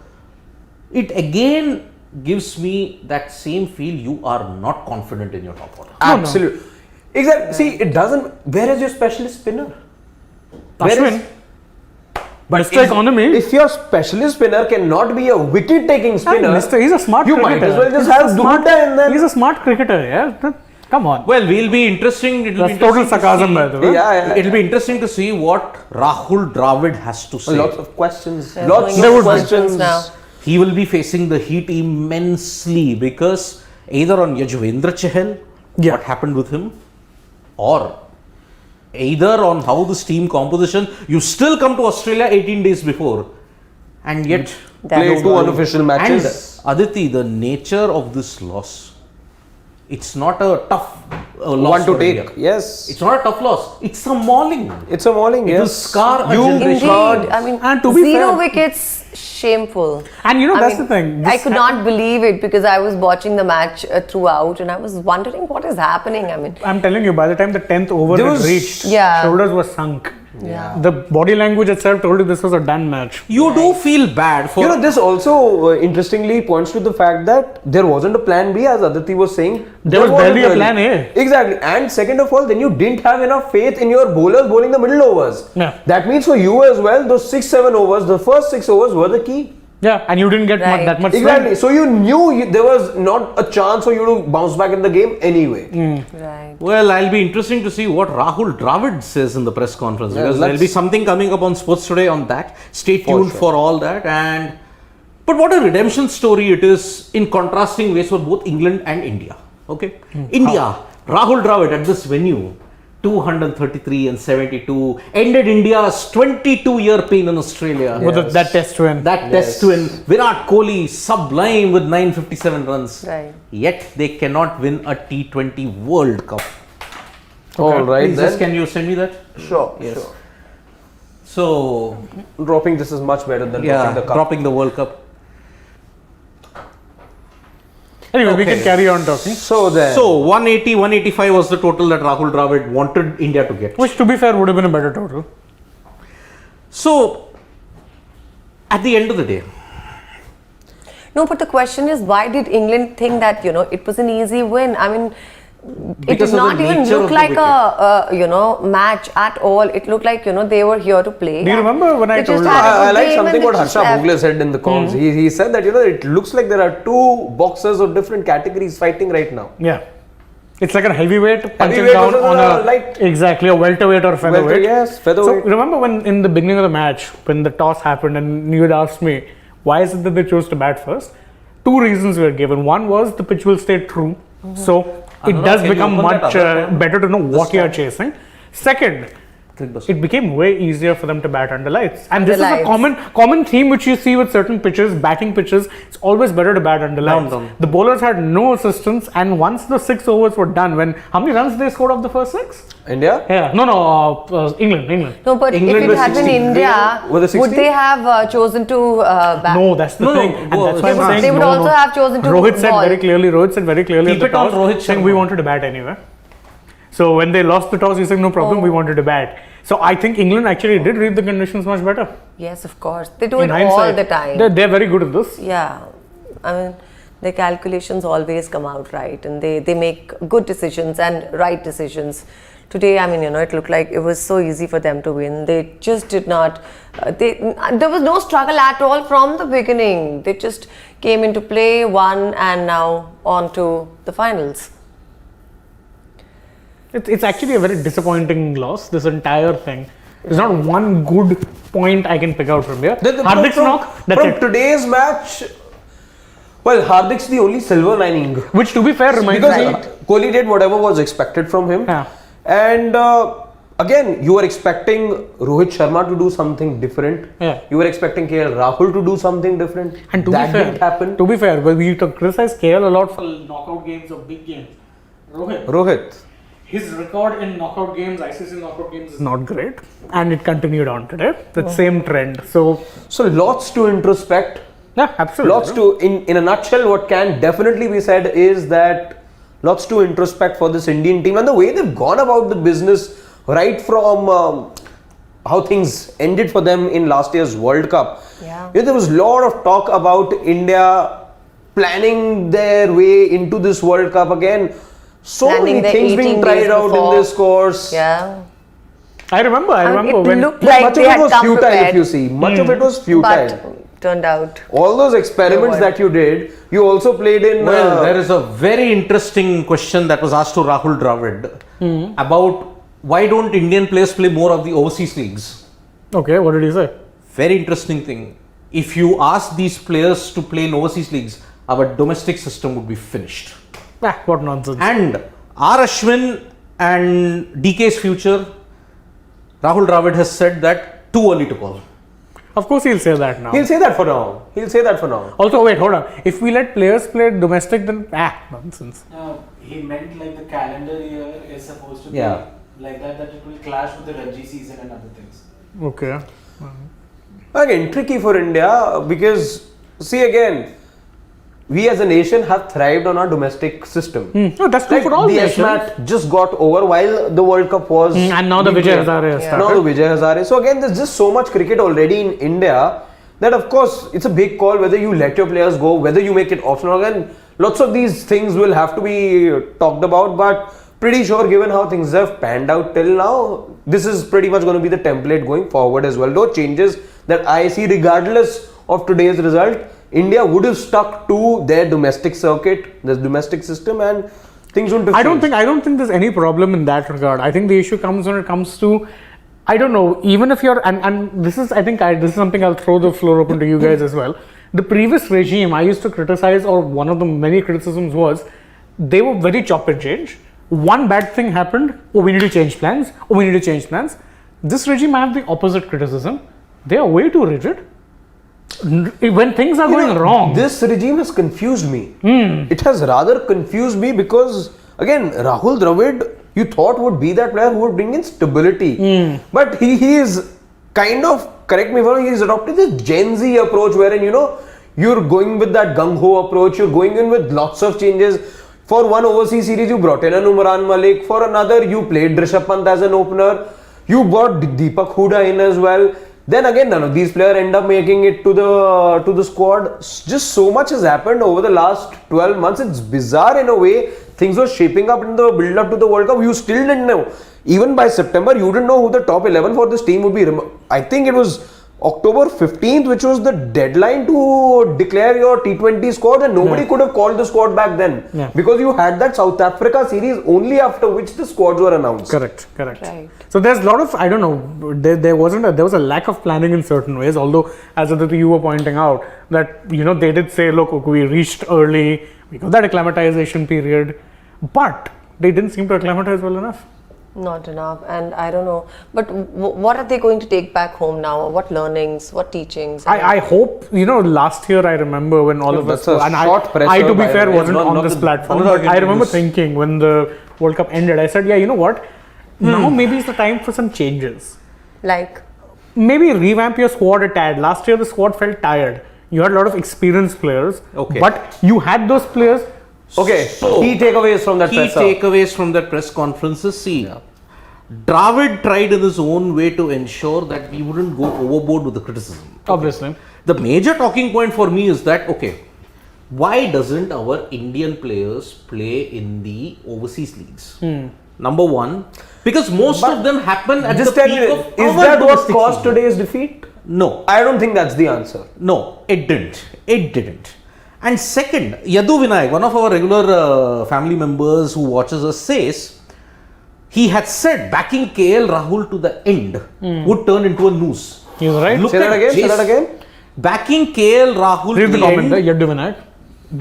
[SPEAKER 2] It again gives me that same feel you are not confident in your top order.
[SPEAKER 1] Absolutely. Exactly. See, it doesn't. Where is your specialist spinner? Where
[SPEAKER 3] Ashwin.
[SPEAKER 1] is-
[SPEAKER 3] Mr. Economy.
[SPEAKER 1] If your specialist spinner cannot be a wicket-taking spinner,
[SPEAKER 3] He's a smart
[SPEAKER 1] you
[SPEAKER 3] cricketer.
[SPEAKER 1] might as well just
[SPEAKER 3] He's a
[SPEAKER 1] have
[SPEAKER 3] smart-
[SPEAKER 1] Dutta and then.
[SPEAKER 3] He's a smart cricketer, yeah. Come on.
[SPEAKER 2] Well, will be interesting. It'll
[SPEAKER 3] That's
[SPEAKER 2] be
[SPEAKER 3] total
[SPEAKER 2] interesting to
[SPEAKER 3] sarcasm,
[SPEAKER 2] see-
[SPEAKER 3] by the way.
[SPEAKER 1] Yeah.
[SPEAKER 2] It'll be interesting to see what Rahul Dravid has to say.
[SPEAKER 1] Lots of questions.
[SPEAKER 4] They're
[SPEAKER 1] Lots
[SPEAKER 4] going
[SPEAKER 1] of
[SPEAKER 4] into
[SPEAKER 1] questions.
[SPEAKER 4] now.
[SPEAKER 2] He will be facing the heat immensely because either on Yajuvendra Chahal,
[SPEAKER 3] Yeah.
[SPEAKER 2] what happened with him, or either on how this team composition, you still come to Australia 18 days before and yet
[SPEAKER 1] Play 2 unofficial matches.
[SPEAKER 2] And Aditi, the nature of this loss, it's not a tough loss
[SPEAKER 1] One to
[SPEAKER 2] for
[SPEAKER 1] take.
[SPEAKER 2] India.
[SPEAKER 1] Yes.
[SPEAKER 2] It's not a tough loss. It's a mauling.
[SPEAKER 1] It's a mauling.
[SPEAKER 2] It will
[SPEAKER 1] Yes.
[SPEAKER 2] scar a
[SPEAKER 1] You
[SPEAKER 2] generation.
[SPEAKER 4] Indeed. I mean,
[SPEAKER 3] And to be
[SPEAKER 4] 0
[SPEAKER 3] fair-
[SPEAKER 4] wickets, shameful.
[SPEAKER 3] And
[SPEAKER 4] I
[SPEAKER 3] that's
[SPEAKER 4] mean,
[SPEAKER 3] the thing.
[SPEAKER 4] I
[SPEAKER 3] This
[SPEAKER 4] could not believe it because I was watching the match throughout and I was wondering what is happening. I mean,
[SPEAKER 3] I'm telling you, by the time the 10th over
[SPEAKER 1] There
[SPEAKER 3] had
[SPEAKER 1] was-
[SPEAKER 3] reached,
[SPEAKER 4] Yeah.
[SPEAKER 3] shoulders were sunk.
[SPEAKER 4] yeah.
[SPEAKER 3] The body language itself told you this was a done match.
[SPEAKER 2] You do feel bad for.
[SPEAKER 1] You know, this also interestingly points to the fact that there wasn't a plan B, as Aditi was saying.
[SPEAKER 3] There was
[SPEAKER 1] wasn't
[SPEAKER 3] barely a
[SPEAKER 1] really.
[SPEAKER 3] plan A.
[SPEAKER 1] Exactly. And second of all, then you didn't have enough faith in your bowlers bowling the middle overs.
[SPEAKER 3] Yeah.
[SPEAKER 1] That means for you as well, those 6-7 overs, the first 6 overs were the key.
[SPEAKER 3] Yeah, and you didn't get
[SPEAKER 4] Right.
[SPEAKER 3] that much
[SPEAKER 1] Exactly. So you knew there was not a chance for you to bounce back in the game anyway.
[SPEAKER 4] Right.
[SPEAKER 2] Well, I'll be interesting to see what Rahul Dravid says in the press conference, because there'll be something coming up on Sports Today on that. Stay tuned for all that. But what a redemption story it is in contrasting ways for both England and India. Okay, India, Rahul Dravid at this venue, 233 and 72, ended India's 22-year pain in Australia.
[SPEAKER 3] with that test win.
[SPEAKER 2] That test win, Virat Kohli sublime with 957 runs.
[SPEAKER 4] Right.
[SPEAKER 2] Yet they cannot win a T20 World Cup.
[SPEAKER 1] All right,
[SPEAKER 2] Please,
[SPEAKER 1] then.
[SPEAKER 2] can you send me that?
[SPEAKER 1] Sure.
[SPEAKER 2] Yes.
[SPEAKER 1] Sure.
[SPEAKER 2] So,
[SPEAKER 1] Dropping this is much better than
[SPEAKER 2] yeah,
[SPEAKER 1] dropping the cup.
[SPEAKER 2] dropping the World Cup.
[SPEAKER 3] Anyway, we
[SPEAKER 2] Okay.
[SPEAKER 3] can carry on talking.
[SPEAKER 1] So then.
[SPEAKER 2] So 180, 185 was the total that Rahul Dravid wanted India to get.
[SPEAKER 3] Which, to be fair, would have been a better total.
[SPEAKER 2] So, at the end of the day,
[SPEAKER 4] No, but the question is, why did England think that, it was an easy win? I mean, it
[SPEAKER 2] Because
[SPEAKER 4] did
[SPEAKER 2] of the
[SPEAKER 4] not even
[SPEAKER 2] nature
[SPEAKER 4] look
[SPEAKER 2] of the
[SPEAKER 4] like
[SPEAKER 2] wicket.
[SPEAKER 4] a, match at all. It looked like, they were here to play.
[SPEAKER 3] Do you remember when I
[SPEAKER 4] They just
[SPEAKER 3] told you?
[SPEAKER 4] had a
[SPEAKER 1] I
[SPEAKER 4] good
[SPEAKER 1] like
[SPEAKER 4] game and
[SPEAKER 1] something
[SPEAKER 4] they
[SPEAKER 1] what
[SPEAKER 4] just
[SPEAKER 1] Harsha
[SPEAKER 4] left.
[SPEAKER 1] Bhogle said in the comms. He said that, it looks like there are two boxers of different categories fighting right now.
[SPEAKER 3] Yeah. It's like a heavyweight punching
[SPEAKER 1] Heavyweight
[SPEAKER 3] down
[SPEAKER 1] versus
[SPEAKER 3] on
[SPEAKER 1] a
[SPEAKER 3] a
[SPEAKER 1] light-
[SPEAKER 3] exactly a welterweight or featherweight.
[SPEAKER 1] Yes,
[SPEAKER 3] So
[SPEAKER 1] featherweight.
[SPEAKER 3] remember when in the beginning of the match, when the toss happened and you had asked me, why is it that they chose to bat first? Two reasons were given. One was the pitch will stay true. So it does
[SPEAKER 2] can you
[SPEAKER 3] become
[SPEAKER 2] open that
[SPEAKER 3] much
[SPEAKER 2] other one?
[SPEAKER 3] better to know what you are chasing. Second, it became way easier for them to bat under lights. And this is a common theme which you see with certain pitches, batting pitches. It's always better to bat under lights.
[SPEAKER 2] down.
[SPEAKER 3] The bowlers had no assistance, and once the 6 overs were done, how many runs they scored off the first 6?
[SPEAKER 1] India?
[SPEAKER 3] Yeah, England.
[SPEAKER 4] No, but
[SPEAKER 1] England
[SPEAKER 4] if
[SPEAKER 1] were
[SPEAKER 4] it had been
[SPEAKER 1] 60.
[SPEAKER 4] India,
[SPEAKER 1] Were they
[SPEAKER 4] would
[SPEAKER 1] 60?
[SPEAKER 4] they have chosen to bat?
[SPEAKER 3] No, that's the
[SPEAKER 2] No,
[SPEAKER 3] thing.
[SPEAKER 2] no,
[SPEAKER 3] And
[SPEAKER 2] go-
[SPEAKER 3] that's why
[SPEAKER 2] they
[SPEAKER 3] I'm
[SPEAKER 2] would-
[SPEAKER 3] saying
[SPEAKER 4] they would
[SPEAKER 3] no,
[SPEAKER 4] also
[SPEAKER 3] no.
[SPEAKER 4] have chosen to
[SPEAKER 3] Rohit said
[SPEAKER 4] ball.
[SPEAKER 3] very clearly.
[SPEAKER 2] Keep
[SPEAKER 3] at
[SPEAKER 2] it
[SPEAKER 3] the
[SPEAKER 2] on
[SPEAKER 3] toss,
[SPEAKER 2] Rohit
[SPEAKER 3] saying
[SPEAKER 2] Sharma.
[SPEAKER 3] we wanted to bat anyway. So when they lost the toss, he said no problem, we wanted to bat. So I think England actually did read the conditions much better.
[SPEAKER 4] Yes, of course. They do
[SPEAKER 3] In
[SPEAKER 4] it all
[SPEAKER 3] hindsight.
[SPEAKER 4] the time.
[SPEAKER 3] They're very good at this.
[SPEAKER 4] Yeah, I mean, their calculations always come out right, and they make good decisions and right decisions. Today, I mean, it looked like it was so easy for them to win. They just did not. There was no struggle at all from the beginning. They just came into play, won, and now on to the finals.
[SPEAKER 3] It's actually a very disappointing loss, this entire thing. There's not one good point I can pick out from here. Hardik's knock, that's
[SPEAKER 1] from
[SPEAKER 3] it.
[SPEAKER 1] today's match, well, Hardik's the only silver lining.
[SPEAKER 3] Which, to be fair, reminds
[SPEAKER 1] Because
[SPEAKER 3] me.
[SPEAKER 1] Kohli did whatever was expected from him.
[SPEAKER 3] Yeah.
[SPEAKER 1] And again, you were expecting Rohit Sharma to do something different.
[SPEAKER 3] Yeah.
[SPEAKER 1] You were expecting KL Rahul to do something different.
[SPEAKER 3] And to
[SPEAKER 1] that
[SPEAKER 3] be fair,
[SPEAKER 1] didn't happen.
[SPEAKER 3] To be fair, well, we criticize KL a lot for knockout games or big games.
[SPEAKER 1] Rohit.
[SPEAKER 3] His record in knockout games, ICC knockout games, is not great, and it continued on today. That same trend. So
[SPEAKER 1] lots to introspect.
[SPEAKER 3] yeah, absolutely.
[SPEAKER 1] Lots to, in a nutshell, what can definitely be said is that lots to introspect for this Indian team, and the way they've gone about the business right from how things ended for them in last year's World Cup.
[SPEAKER 4] Yeah.
[SPEAKER 1] There was a lot of talk about India planning their way into this World Cup again. So
[SPEAKER 4] Planning
[SPEAKER 1] many
[SPEAKER 4] the
[SPEAKER 1] things being
[SPEAKER 4] 18
[SPEAKER 1] tried
[SPEAKER 4] days
[SPEAKER 1] out
[SPEAKER 4] before.
[SPEAKER 1] in this course.
[SPEAKER 4] Yeah.
[SPEAKER 3] I remember
[SPEAKER 4] it
[SPEAKER 3] when
[SPEAKER 4] looked
[SPEAKER 1] But
[SPEAKER 4] like
[SPEAKER 1] much of
[SPEAKER 4] they
[SPEAKER 1] it
[SPEAKER 4] had
[SPEAKER 1] was
[SPEAKER 4] come
[SPEAKER 1] futile,
[SPEAKER 4] prepared.
[SPEAKER 1] if you see. Much of it was futile.
[SPEAKER 4] But turned out.
[SPEAKER 1] All those experiments
[SPEAKER 4] They were.
[SPEAKER 1] that you did, you also played in.
[SPEAKER 2] well, there is a very interesting question that was asked to Rahul Dravid about why don't Indian players play more of the overseas leagues?
[SPEAKER 3] okay, what did he say?
[SPEAKER 2] Very interesting thing. If you ask these players to play in overseas leagues, our domestic system would be finished.
[SPEAKER 3] What nonsense.
[SPEAKER 2] And R. Ashwin and DK's future, Rahul Dravid has said that too early to call.
[SPEAKER 3] Of course, he'll say that now.
[SPEAKER 1] He'll say that for now. He'll say that for now.
[SPEAKER 3] Also, wait, hold on. If we let players play domestic, then nonsense.
[SPEAKER 5] He meant like the calendar year is supposed to be
[SPEAKER 1] Yeah.
[SPEAKER 5] like that it will clash with the Ranji season and other things.
[SPEAKER 3] Okay.
[SPEAKER 1] Again, tricky for India because, see again, we as a nation have thrived on our domestic system.
[SPEAKER 3] No, that's true
[SPEAKER 1] Like
[SPEAKER 3] for all
[SPEAKER 1] the
[SPEAKER 3] nations.
[SPEAKER 1] S-Mat just got over while the World Cup was.
[SPEAKER 3] And now the
[SPEAKER 1] being
[SPEAKER 3] Vijay
[SPEAKER 1] played.
[SPEAKER 3] Hazare has
[SPEAKER 1] Now
[SPEAKER 3] started.
[SPEAKER 1] the Vijay Hazare. So again, there's just so much cricket already in India that of course it's a big call whether you let your players go, whether you make it optional. Again, lots of these things will have to be talked about, but pretty sure given how things have panned out till now, this is pretty much going to be the template going forward as well. No changes that I see regardless of today's result, India would have stuck to their domestic circuit, this domestic system, and things wouldn't have changed.
[SPEAKER 3] I don't think there's any problem in that regard. I think the issue comes when it comes to, I don't know, even if you're, and this is, this is something I'll throw the floor open to you guys as well. The previous regime I used to criticize, or one of the many criticisms was, they were very chop and change. One bad thing happened, oh, we need to change plans, oh, we need to change plans. This regime, I have the opposite criticism. They are way too rigid. When things are going wrong.
[SPEAKER 1] This regime has confused me. It has rather confused me because, again, Rahul Dravid, you thought would be that player who would bring in stability. But he is kind of, correct me if I'm wrong, he's adopted this Gen Z approach wherein, you're going with that gung-ho approach, you're going in with lots of changes. For one overseas series, you brought in a Umran Malik. For another, you played Rishabh Pant as an opener. You brought Deepak Hooda in as well. Then again, none of these players end up making it to the squad. Just so much has happened over the last 12 months. It's bizarre in a way. Things were shaping up in the build-up to the World Cup. You still didn't know. Even by September, you didn't know who the top 11 for this team would be. I think it was October 15th, which was the deadline to declare your T20 squad, and nobody could have called the squad back then because you had that South Africa series only after which the squads were announced.
[SPEAKER 3] Correct.
[SPEAKER 4] Right.
[SPEAKER 3] So there's a lot of, I don't know, there was a lack of planning in certain ways, although as Aditi, you were pointing out that, they did say, look, we reached early, we got that acclimatization period, but they didn't seem to acclimatize well enough.
[SPEAKER 4] Not enough, and I don't know. But what are they going to take back home now? What learnings? What teachings?
[SPEAKER 3] I hope, last year I remember when all of us,
[SPEAKER 1] and
[SPEAKER 3] I to be fair wasn't on this platform, but I remember thinking when the World Cup ended, I said, yeah, you know what? Now maybe it's the time for some changes.
[SPEAKER 4] Like?
[SPEAKER 3] Maybe revamp your squad a tad. Last year the squad felt tired. You had a lot of experienced players, but you had those players.
[SPEAKER 1] Okay, so key takeaways from that
[SPEAKER 2] press conferences. See, Dravid tried in his own way to ensure that we wouldn't go overboard with the criticism.
[SPEAKER 3] Obviously.
[SPEAKER 2] The major talking point for me is that, why doesn't our Indian players play in the overseas leagues? Number one, because most of them happen at the peak of
[SPEAKER 1] is that what caused today's defeat?
[SPEAKER 2] No.
[SPEAKER 1] I don't think that's the answer.
[SPEAKER 2] No, it didn't. And second, Yadu Vinayak, one of our regular family members who watches us, says he had said backing KL Rahul to the end would turn into a noose.
[SPEAKER 3] He's right.
[SPEAKER 1] Say that again.
[SPEAKER 2] Backing KL Rahul
[SPEAKER 3] Read the
[SPEAKER 2] to
[SPEAKER 3] comment,
[SPEAKER 2] the end,
[SPEAKER 3] Yadu Vinayak.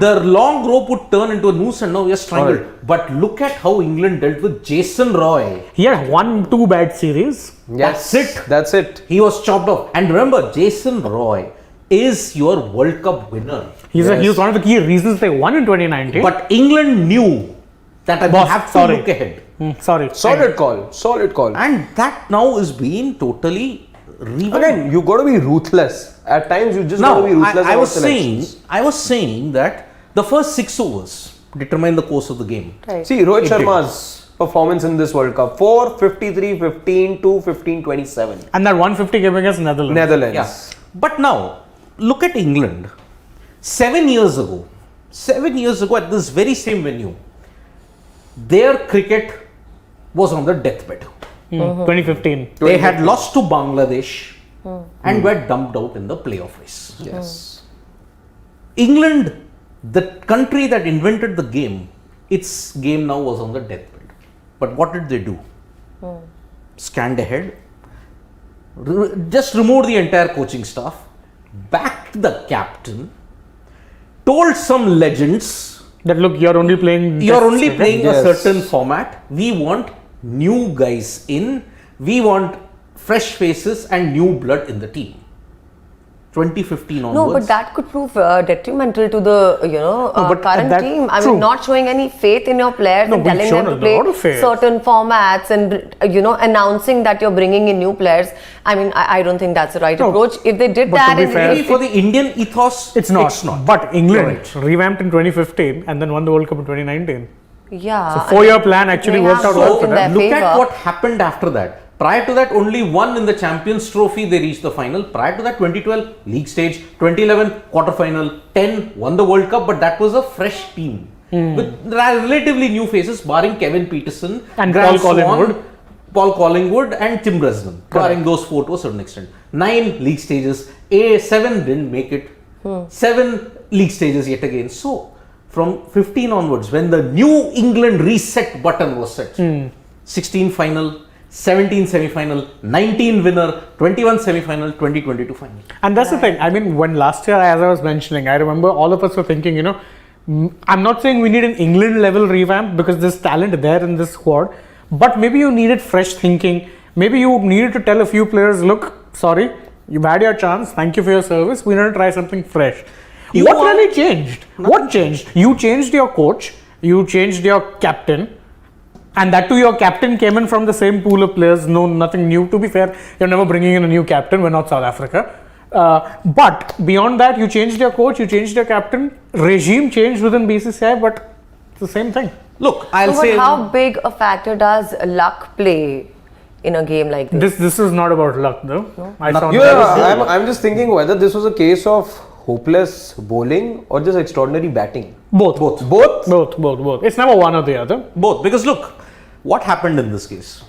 [SPEAKER 2] the long rope would turn into a noose and now we are strangled.
[SPEAKER 1] Right.
[SPEAKER 2] But look at how England dealt with Jason Roy.
[SPEAKER 3] He had 1-2 bad series.
[SPEAKER 1] Yes,
[SPEAKER 2] That's it. He was chopped off. And remember, Jason Roy is your World Cup winner.
[SPEAKER 3] He was one of the key reasons they won in 2019.
[SPEAKER 2] But England knew that I have to look ahead.
[SPEAKER 1] Solid call.
[SPEAKER 2] And that now is being totally revamped.
[SPEAKER 1] Again, you got to be ruthless. At times, you just got to be ruthless.
[SPEAKER 2] I was saying that the first 6 overs determine the course of the game.
[SPEAKER 4] Right.
[SPEAKER 1] See, Rohit Sharma's performance in this World Cup: 453, 15, 2, 15, 27.
[SPEAKER 3] And that 150 came against Netherlands.
[SPEAKER 2] Yeah. But now, look at England. 7 years ago at this very same venue, their cricket was on the deathbed.
[SPEAKER 3] 2015.
[SPEAKER 2] They had lost to Bangladesh and were dumped out in the playoff race.
[SPEAKER 1] Yes.
[SPEAKER 2] England, the country that invented the game, its game now was on the deathbed. But what did they do? Scanned ahead, just removed the entire coaching staff, backed the captain, told some legends
[SPEAKER 3] that look, you're only playing
[SPEAKER 2] a certain format. We want new guys in. We want fresh faces and new blood in the team. 2015 onwards.
[SPEAKER 4] No, but that could prove detrimental to the current team. I mean, not showing any faith in your players and telling them to play certain formats and announcing that you're bringing in new players. I mean, I don't think that's the right approach. If they did that,
[SPEAKER 2] maybe for the Indian ethos,
[SPEAKER 3] it's not. But England revamped in 2015 and then won the World Cup in 2019.
[SPEAKER 4] Yeah.
[SPEAKER 3] So 4-year plan actually worked out well for them.
[SPEAKER 2] Look at what happened after that. Prior to that, only one in the Champions Trophy, they reached the final. Prior to that, 2012, league stage. 2011, quarterfinal. 10, won the World Cup, but that was a fresh team. With relatively new faces, barring Kevin Peterson
[SPEAKER 3] and Paul Collingwood.
[SPEAKER 2] Paul Collingwood and Tim Bresnan, barring those 4 to a certain extent. 9 league stages, 7 didn't make it, 7 league stages yet again. So, from 15 onwards, when the New England reset button was set, 16 final, 17 semi-final, 19 winner, 21 semi-final, 2022 final.
[SPEAKER 3] And that's the thing. I mean, when last year, as I was mentioning, I remember all of us were thinking, I'm not saying we need an England level revamp because there's talent there in this squad, but maybe you needed fresh thinking. Maybe you needed to tell a few players, look, sorry, you've had your chance. Thank you for your service. We're going to try something fresh. What really changed? What changed? You changed your coach. You changed your captain. And that too, your captain came in from the same pool of players. No, nothing new. To be fair, you're never bringing in a new captain. We're not South Africa. But beyond that, you changed your coach, you changed your captain. Regime changed within BCCI, but it's the same thing.
[SPEAKER 2] Look, I'll say...
[SPEAKER 4] how big a factor does luck play in a game like this?
[SPEAKER 3] This is not about luck, though. No?
[SPEAKER 1] I'm just thinking whether this was a case of hopeless bowling or just extraordinary batting.
[SPEAKER 3] Both. It's never one or the other.
[SPEAKER 2] Both. Because look, what happened in this case?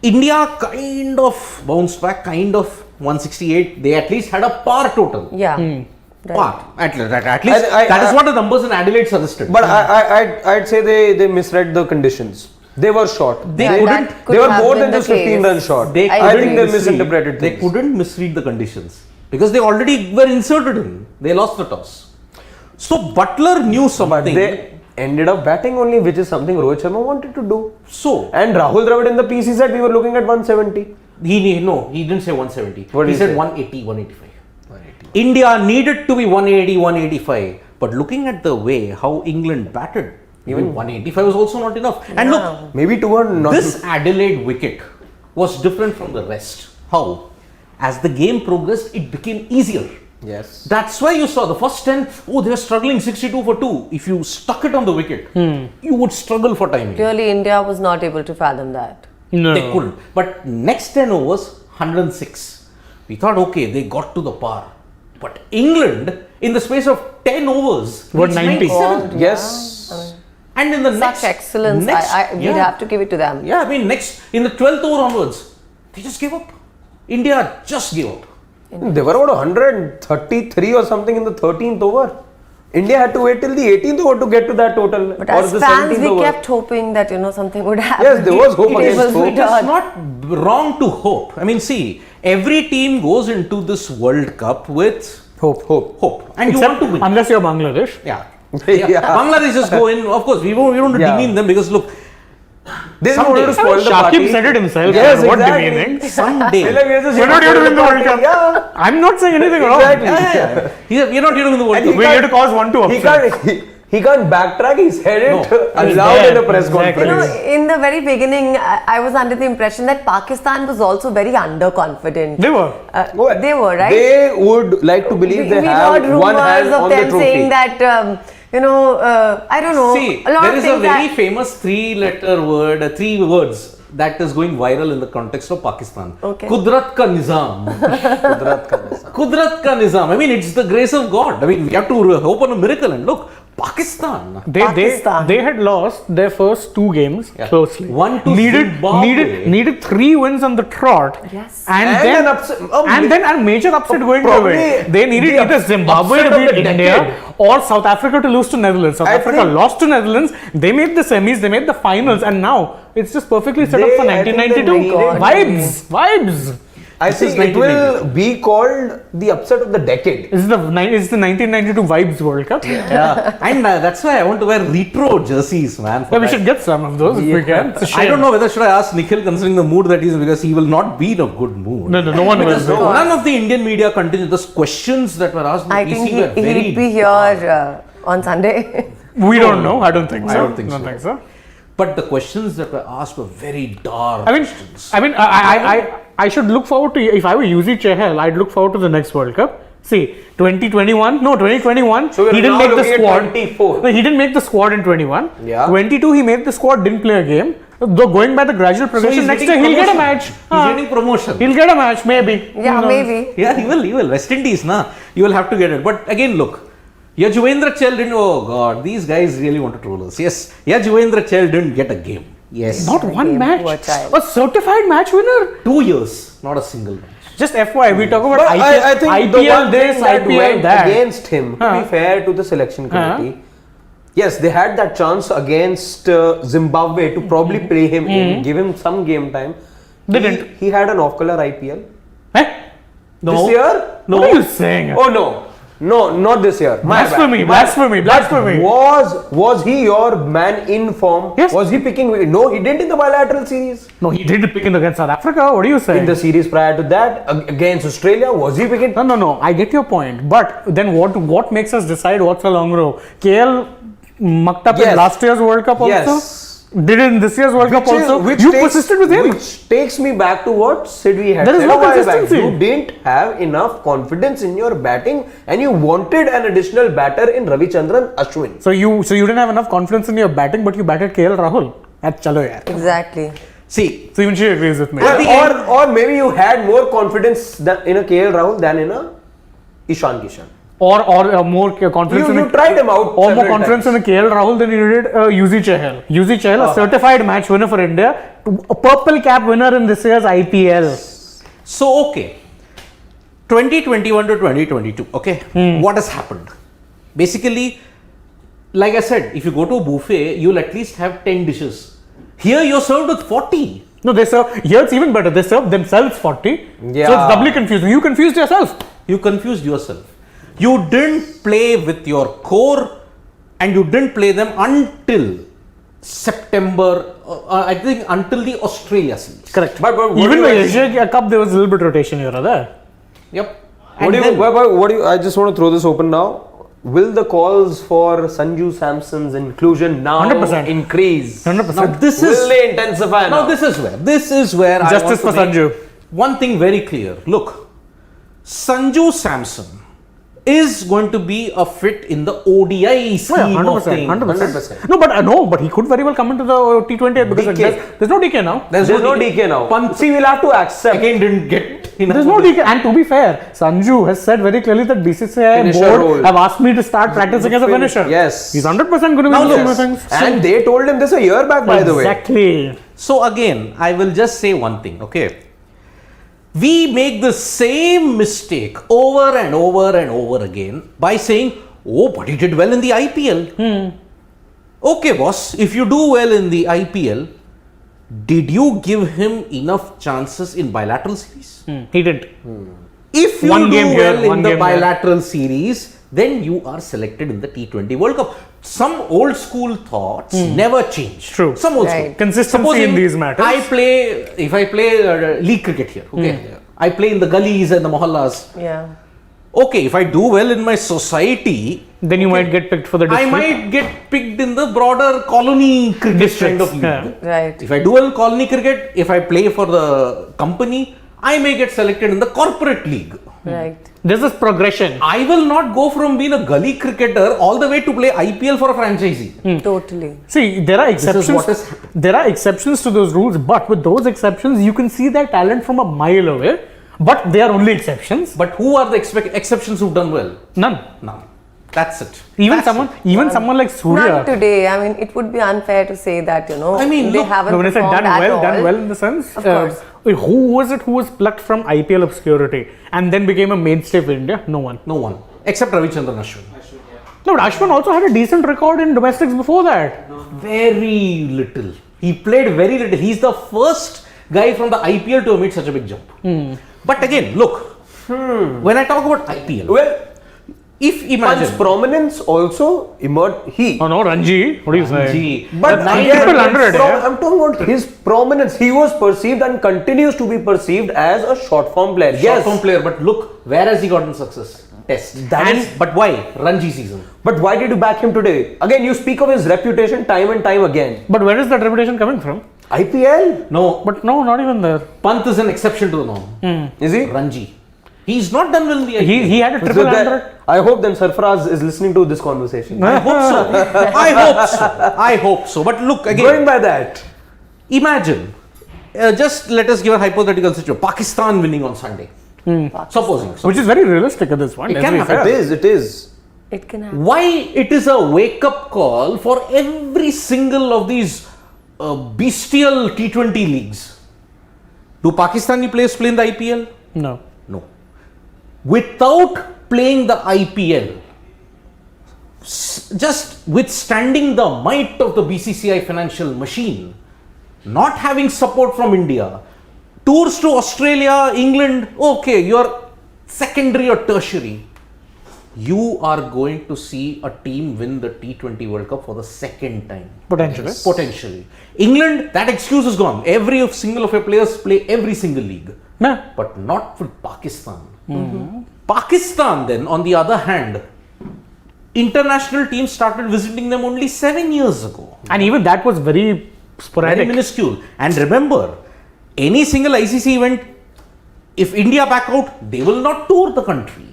[SPEAKER 2] India kind of bounced back, kind of 168. They at least had a par total.
[SPEAKER 4] Yeah.
[SPEAKER 2] Right. Par. At least that is what the numbers in Adelaide suggested.
[SPEAKER 1] But I'd say they misread the conditions. They were short.
[SPEAKER 2] They
[SPEAKER 1] were more than just 15 runs short. I think they misinterpreted things.
[SPEAKER 2] They couldn't misread the conditions because they already were inserted in. They lost the toss. So Butler knew something.
[SPEAKER 1] But they ended up batting only, which is something Rohit Sharma wanted to do.
[SPEAKER 2] So
[SPEAKER 1] and Rahul Dravid in the PC said we were looking at 170.
[SPEAKER 2] He didn't say 170.
[SPEAKER 1] What
[SPEAKER 2] he said
[SPEAKER 1] say?
[SPEAKER 2] 180, 185. India needed to be 180, 185. But looking at the way how England batted, even 185 was also not enough. And look,
[SPEAKER 1] maybe 200.
[SPEAKER 2] This Adelaide wicket was different from the rest. How? As the game progressed, it became easier.
[SPEAKER 1] Yes.
[SPEAKER 2] That's why you saw the first 10, they were struggling 62 for 2. If you stuck it on the wicket, you would struggle for timing.
[SPEAKER 4] Clearly, India was not able to fathom that.
[SPEAKER 3] No.
[SPEAKER 2] They couldn't. But next 10 overs, 106. We thought, okay, they got to the par. But England, in the space of 10 overs,
[SPEAKER 3] What,
[SPEAKER 2] reached
[SPEAKER 3] 90?
[SPEAKER 2] 97.
[SPEAKER 1] Yes.
[SPEAKER 2] And in the
[SPEAKER 4] Such excellence, we'd have to give it to them.
[SPEAKER 2] Yeah, I mean, in the 12th over onwards, they just gave up. India just gave up.
[SPEAKER 1] They were about 133 or something in the 13th over. India had to wait till the 18th over to get to that total.
[SPEAKER 4] But as fans, we kept hoping that something would happen.
[SPEAKER 1] Yes, there was hope against hope.
[SPEAKER 2] It is not wrong to hope. I mean, see, every team goes into this World Cup with hope. And you want to win.
[SPEAKER 3] Unless you're Bangladesh.
[SPEAKER 2] Yeah. Bangladesh just go in. Of course, we don't demean them because look,
[SPEAKER 1] they don't want to spoil the party.
[SPEAKER 3] Shakib said it himself.
[SPEAKER 1] Yes,
[SPEAKER 3] what
[SPEAKER 1] exactly.
[SPEAKER 3] demeaning.
[SPEAKER 2] Someday.
[SPEAKER 3] We're not here to win the World Cup.
[SPEAKER 1] Yeah.
[SPEAKER 3] I'm not saying anything wrong.
[SPEAKER 1] Exactly.
[SPEAKER 2] We're not here to win the World Cup.
[SPEAKER 3] We're here to cause 1-2 upset.
[SPEAKER 1] He can't backtrack. He said it aloud in a press conference.
[SPEAKER 4] In the very beginning, I was under the impression that Pakistan was also very underconfident.
[SPEAKER 3] They were.
[SPEAKER 4] They were, right?
[SPEAKER 1] They would like to believe they have one hand on the trophy.
[SPEAKER 4] We heard rumors of them saying that, I don't know.
[SPEAKER 2] See, there is a very famous 3 words that is going viral in the context of Pakistan.
[SPEAKER 4] Okay.
[SPEAKER 2] Kudrat ka nizam. Kudrat ka nizam. I mean, it's the grace of God. I mean, we have to hope on a miracle. And look, Pakistan.
[SPEAKER 3] They had lost their first 2 games closely.
[SPEAKER 2] 1-2
[SPEAKER 3] needed 3 wins on the trot.
[SPEAKER 4] Yes.
[SPEAKER 3] And then a major upset going their way. They needed either Zimbabwe to beat India or South Africa to lose to Netherlands. South Africa lost to Netherlands. They made the semis, they made the finals, and now it's just perfectly set up for 1992. Vibes.
[SPEAKER 1] I think it will be called the upset of the decade.
[SPEAKER 3] It's the 1992 Vibes World Cup.
[SPEAKER 2] Yeah. And that's why I want to wear retro jerseys, man.
[SPEAKER 3] We should get some of those if we can.
[SPEAKER 2] I don't know whether should I ask Nikhil, considering the mood that he's in, because he will not be in a good mood.
[SPEAKER 3] No one will.
[SPEAKER 2] None of the Indian media continued. Those questions that were asked,
[SPEAKER 4] I think he'll be here on Sunday.
[SPEAKER 3] We don't know. I don't think so.
[SPEAKER 2] I don't think so. But the questions that were asked were very dark.
[SPEAKER 3] I should look forward to, if I were Yuzi Chahal, I'd look forward to the next World Cup. See, 2021,
[SPEAKER 1] so
[SPEAKER 3] he didn't make the squad.
[SPEAKER 1] 24.
[SPEAKER 3] No, he didn't make the squad in 21.
[SPEAKER 1] Yeah.
[SPEAKER 3] 22, he made the squad, didn't play a game. Though going by the gradual progression, next year he'll get a match.
[SPEAKER 2] He's getting promotion.
[SPEAKER 3] He'll get a match, maybe.
[SPEAKER 4] Yeah, maybe.
[SPEAKER 2] Yeah, he will. West Indies, you will have to get it. But again, look. Yajuvendra Chahal didn't, oh God, these guys really want to troll us. Yes, Yajuvendra Chahal didn't get a game. Yes.
[SPEAKER 3] Not one
[SPEAKER 4] Game,
[SPEAKER 3] match.
[SPEAKER 4] poor child.
[SPEAKER 3] A certified match winner.
[SPEAKER 2] 2 years, not a single match.
[SPEAKER 3] Just FYI, we talk about
[SPEAKER 1] But
[SPEAKER 3] IPL,
[SPEAKER 1] I think
[SPEAKER 3] IPL
[SPEAKER 1] the one
[SPEAKER 3] this,
[SPEAKER 1] thing that
[SPEAKER 3] IPL
[SPEAKER 1] went
[SPEAKER 3] that.
[SPEAKER 1] against him, to be fair to the selection committee, yes, they had that chance against Zimbabwe to probably play him in, give him some game time.
[SPEAKER 3] They didn't.
[SPEAKER 1] He had an off-color IPL.
[SPEAKER 3] Eh? No.
[SPEAKER 1] This year?
[SPEAKER 3] No. What are you saying?
[SPEAKER 1] Oh no. No, not this year. My bad.
[SPEAKER 3] Blasphemy, blasphemy, blasphemy.
[SPEAKER 1] Was he your man in form?
[SPEAKER 3] Yes.
[SPEAKER 1] Was he picking? No, he didn't in the bilateral series.
[SPEAKER 3] No, he didn't pick in against South Africa. What are you saying?
[SPEAKER 1] In the series prior to that, against Australia, was he picking?
[SPEAKER 3] No. I get your point. But then what makes us decide what's a long row? KL mucked up
[SPEAKER 1] Yes.
[SPEAKER 3] in last year's World Cup also?
[SPEAKER 1] Yes.
[SPEAKER 3] Did in this year's World Cup also? You persisted with him.
[SPEAKER 1] Which takes me back to what Sidvi had
[SPEAKER 3] There is
[SPEAKER 1] said
[SPEAKER 3] no
[SPEAKER 1] a while back.
[SPEAKER 3] consistency.
[SPEAKER 1] You didn't have enough confidence in your batting and you wanted an additional batter in Ravichandran Ashwin.
[SPEAKER 3] So you didn't have enough confidence in your batting, but you batted KL Rahul. At chalo yaar.
[SPEAKER 4] Exactly.
[SPEAKER 2] See,
[SPEAKER 3] So even she agrees with me.
[SPEAKER 1] Or maybe you had more confidence in a KL Rahul than in a Ishan Kishan.
[SPEAKER 3] Or more confidence
[SPEAKER 1] You tried him out
[SPEAKER 3] or more
[SPEAKER 1] several
[SPEAKER 3] confidence
[SPEAKER 1] times.
[SPEAKER 3] in the KL Rahul than you did UZ Chahal. UZ Chahal, a certified match winner for India, a purple cap winner in this year's IPL.
[SPEAKER 2] so okay. 2021 to 2022. Okay. What has happened? Basically, like I said, if you go to a buffet, you'll at least have 10 dishes. Here you're served with 40.
[SPEAKER 3] No, they serve, here it's even better, they serve themselves 40. So
[SPEAKER 1] Yeah.
[SPEAKER 3] it's doubly confusing. You confused yourself.
[SPEAKER 2] You confused yourself. You didn't play with your core and you didn't play them until September, I think until the Australia series.
[SPEAKER 3] Correct.
[SPEAKER 1] But what
[SPEAKER 3] Even
[SPEAKER 1] do
[SPEAKER 3] the
[SPEAKER 1] you-
[SPEAKER 3] Asia Cup, there was a little bit rotation here or there.
[SPEAKER 2] Yep.
[SPEAKER 1] What do you? I just want to throw this open now. Will the calls for Sanju Samson's inclusion now
[SPEAKER 3] 100%.
[SPEAKER 1] increase?
[SPEAKER 3] 100%.
[SPEAKER 2] Now this is
[SPEAKER 1] Will they intensify now?
[SPEAKER 2] this is where I
[SPEAKER 3] Justice
[SPEAKER 2] want
[SPEAKER 3] for
[SPEAKER 2] to make
[SPEAKER 3] Sanju.
[SPEAKER 2] one thing very clear. Look, Sanju Samson is going to be a fit in the ODI scheme of things.
[SPEAKER 1] 100%.
[SPEAKER 3] No, but he could very well come into the T20 because
[SPEAKER 1] DK.
[SPEAKER 3] there's no DK now.
[SPEAKER 1] There's no DK now. See, we'll have to accept.
[SPEAKER 2] Again, didn't get enough.
[SPEAKER 3] There's no DK. And to be fair, Sanju has said very clearly that BCCI
[SPEAKER 1] Finisher
[SPEAKER 3] board
[SPEAKER 1] role.
[SPEAKER 3] have asked me to start practicing as a finisher.
[SPEAKER 1] Yes.
[SPEAKER 3] He's 100% going to be
[SPEAKER 2] Now
[SPEAKER 3] in the
[SPEAKER 2] look,
[SPEAKER 3] scheme of things.
[SPEAKER 1] And they told him this a year back, by the way.
[SPEAKER 3] Exactly.
[SPEAKER 2] So again, I will just say one thing, okay? We make the same mistake over and over and over again by saying, oh, but he did well in the IPL. Okay, boss, if you do well in the IPL, did you give him enough chances in bilateral series?
[SPEAKER 3] He didn't.
[SPEAKER 2] If you
[SPEAKER 3] One
[SPEAKER 2] do
[SPEAKER 3] game here,
[SPEAKER 2] well
[SPEAKER 3] one
[SPEAKER 2] in the
[SPEAKER 3] game there.
[SPEAKER 2] bilateral series, then you are selected in the T20 World Cup. Some old school thoughts never change.
[SPEAKER 3] True.
[SPEAKER 2] Some old
[SPEAKER 4] Right.
[SPEAKER 2] school.
[SPEAKER 3] Consistency
[SPEAKER 2] Supposing
[SPEAKER 3] in these matters.
[SPEAKER 2] if I play league cricket here, okay, I play in the gullies and the mohallas.
[SPEAKER 4] Yeah.
[SPEAKER 2] Okay, if I do well in my society,
[SPEAKER 3] Then you might get picked for the
[SPEAKER 2] I
[SPEAKER 3] district.
[SPEAKER 2] might get picked in the broader colony cricket kind of league.
[SPEAKER 3] Yeah.
[SPEAKER 4] Right.
[SPEAKER 2] If I do well in colony cricket, if I play for the company, I may get selected in the corporate league.
[SPEAKER 4] Right.
[SPEAKER 3] There's this progression.
[SPEAKER 2] I will not go from being a gully cricketer all the way to play IPL for a franchisee.
[SPEAKER 4] Totally.
[SPEAKER 3] See, there are exceptions.
[SPEAKER 2] what has happened.
[SPEAKER 3] There are exceptions to those rules, but with those exceptions, you can see their talent from a mile away. But they are only exceptions.
[SPEAKER 2] But who are the exceptions who've done well?
[SPEAKER 3] None.
[SPEAKER 2] None. That's it.
[SPEAKER 3] Even
[SPEAKER 2] That's
[SPEAKER 3] someone like Surya.
[SPEAKER 4] Not today. I mean, it would be unfair to say that,
[SPEAKER 2] I mean,
[SPEAKER 4] they
[SPEAKER 2] look,
[SPEAKER 4] haven't
[SPEAKER 3] No, when I said
[SPEAKER 4] performed
[SPEAKER 3] done
[SPEAKER 4] at
[SPEAKER 3] well
[SPEAKER 4] all.
[SPEAKER 3] in the sense.
[SPEAKER 4] Of course.
[SPEAKER 3] Who was it who was plucked from IPL obscurity and then became a mainstay for India? No one.
[SPEAKER 2] No one. Except Ravichandran Ashwin.
[SPEAKER 3] No, but Ashwin also had a decent record in domestics before that.
[SPEAKER 2] Very little. He played very little. He's the first guy from the IPL to have made such a big jump. But again, look. When I talk about IPL,
[SPEAKER 1] Well,
[SPEAKER 2] if
[SPEAKER 1] Panch's
[SPEAKER 2] imagine.
[SPEAKER 1] prominence also emerged.
[SPEAKER 3] Oh no, Ranji. What are you saying?
[SPEAKER 2] Gee,
[SPEAKER 1] But
[SPEAKER 3] Nine
[SPEAKER 1] again,
[SPEAKER 3] people under it, yeah.
[SPEAKER 1] I'm talking about his prominence. He was perceived and continues to be perceived as a short form player.
[SPEAKER 2] Short
[SPEAKER 1] Yes.
[SPEAKER 2] form player, but look, where has he gotten success? Test.
[SPEAKER 1] That is-
[SPEAKER 2] But why? Ranji season.
[SPEAKER 1] But why did you back him today? Again, you speak of his reputation time and time again.
[SPEAKER 3] But where is that reputation coming from?
[SPEAKER 1] IPL?
[SPEAKER 2] No,
[SPEAKER 3] But no, not even there.
[SPEAKER 2] Pant is an exception to the norm.
[SPEAKER 1] Is he?
[SPEAKER 2] Ranji. He's not done well in the IPL.
[SPEAKER 3] He had a
[SPEAKER 1] So
[SPEAKER 3] triple
[SPEAKER 1] that-
[SPEAKER 3] hundred.
[SPEAKER 1] I hope then Sarfaraz is listening to this conversation.
[SPEAKER 2] I hope so. I hope so. I hope so. But look again.
[SPEAKER 1] Going by that.
[SPEAKER 2] Imagine. Just let us give a hypothetical situation. Pakistan winning on Sunday. Supposing.
[SPEAKER 3] Which is very realistic at this point.
[SPEAKER 2] It
[SPEAKER 3] let's
[SPEAKER 2] can
[SPEAKER 3] be
[SPEAKER 2] happen.
[SPEAKER 3] fair.
[SPEAKER 1] It is.
[SPEAKER 4] It can happen.
[SPEAKER 2] Why it is a wake up call for every single of these bestial T20 leagues. Do Pakistani players play in the IPL?
[SPEAKER 3] No.
[SPEAKER 2] No. Without playing the IPL, just withstanding the might of the BCCI financial machine, not having support from India, tours to Australia, England, okay, you're secondary or tertiary. You are going to see a team win the T20 World Cup for the second time.
[SPEAKER 3] Potentially.
[SPEAKER 2] Potentially. England, that excuse is gone. Every single of your players play every single league.
[SPEAKER 3] No.
[SPEAKER 2] But not with Pakistan. Pakistan then, on the other hand, international teams started visiting them only 7 years ago.
[SPEAKER 3] And even that was very sporadic.
[SPEAKER 2] Very minuscule. And remember, any single ICC event, if India back out, they will not tour the country.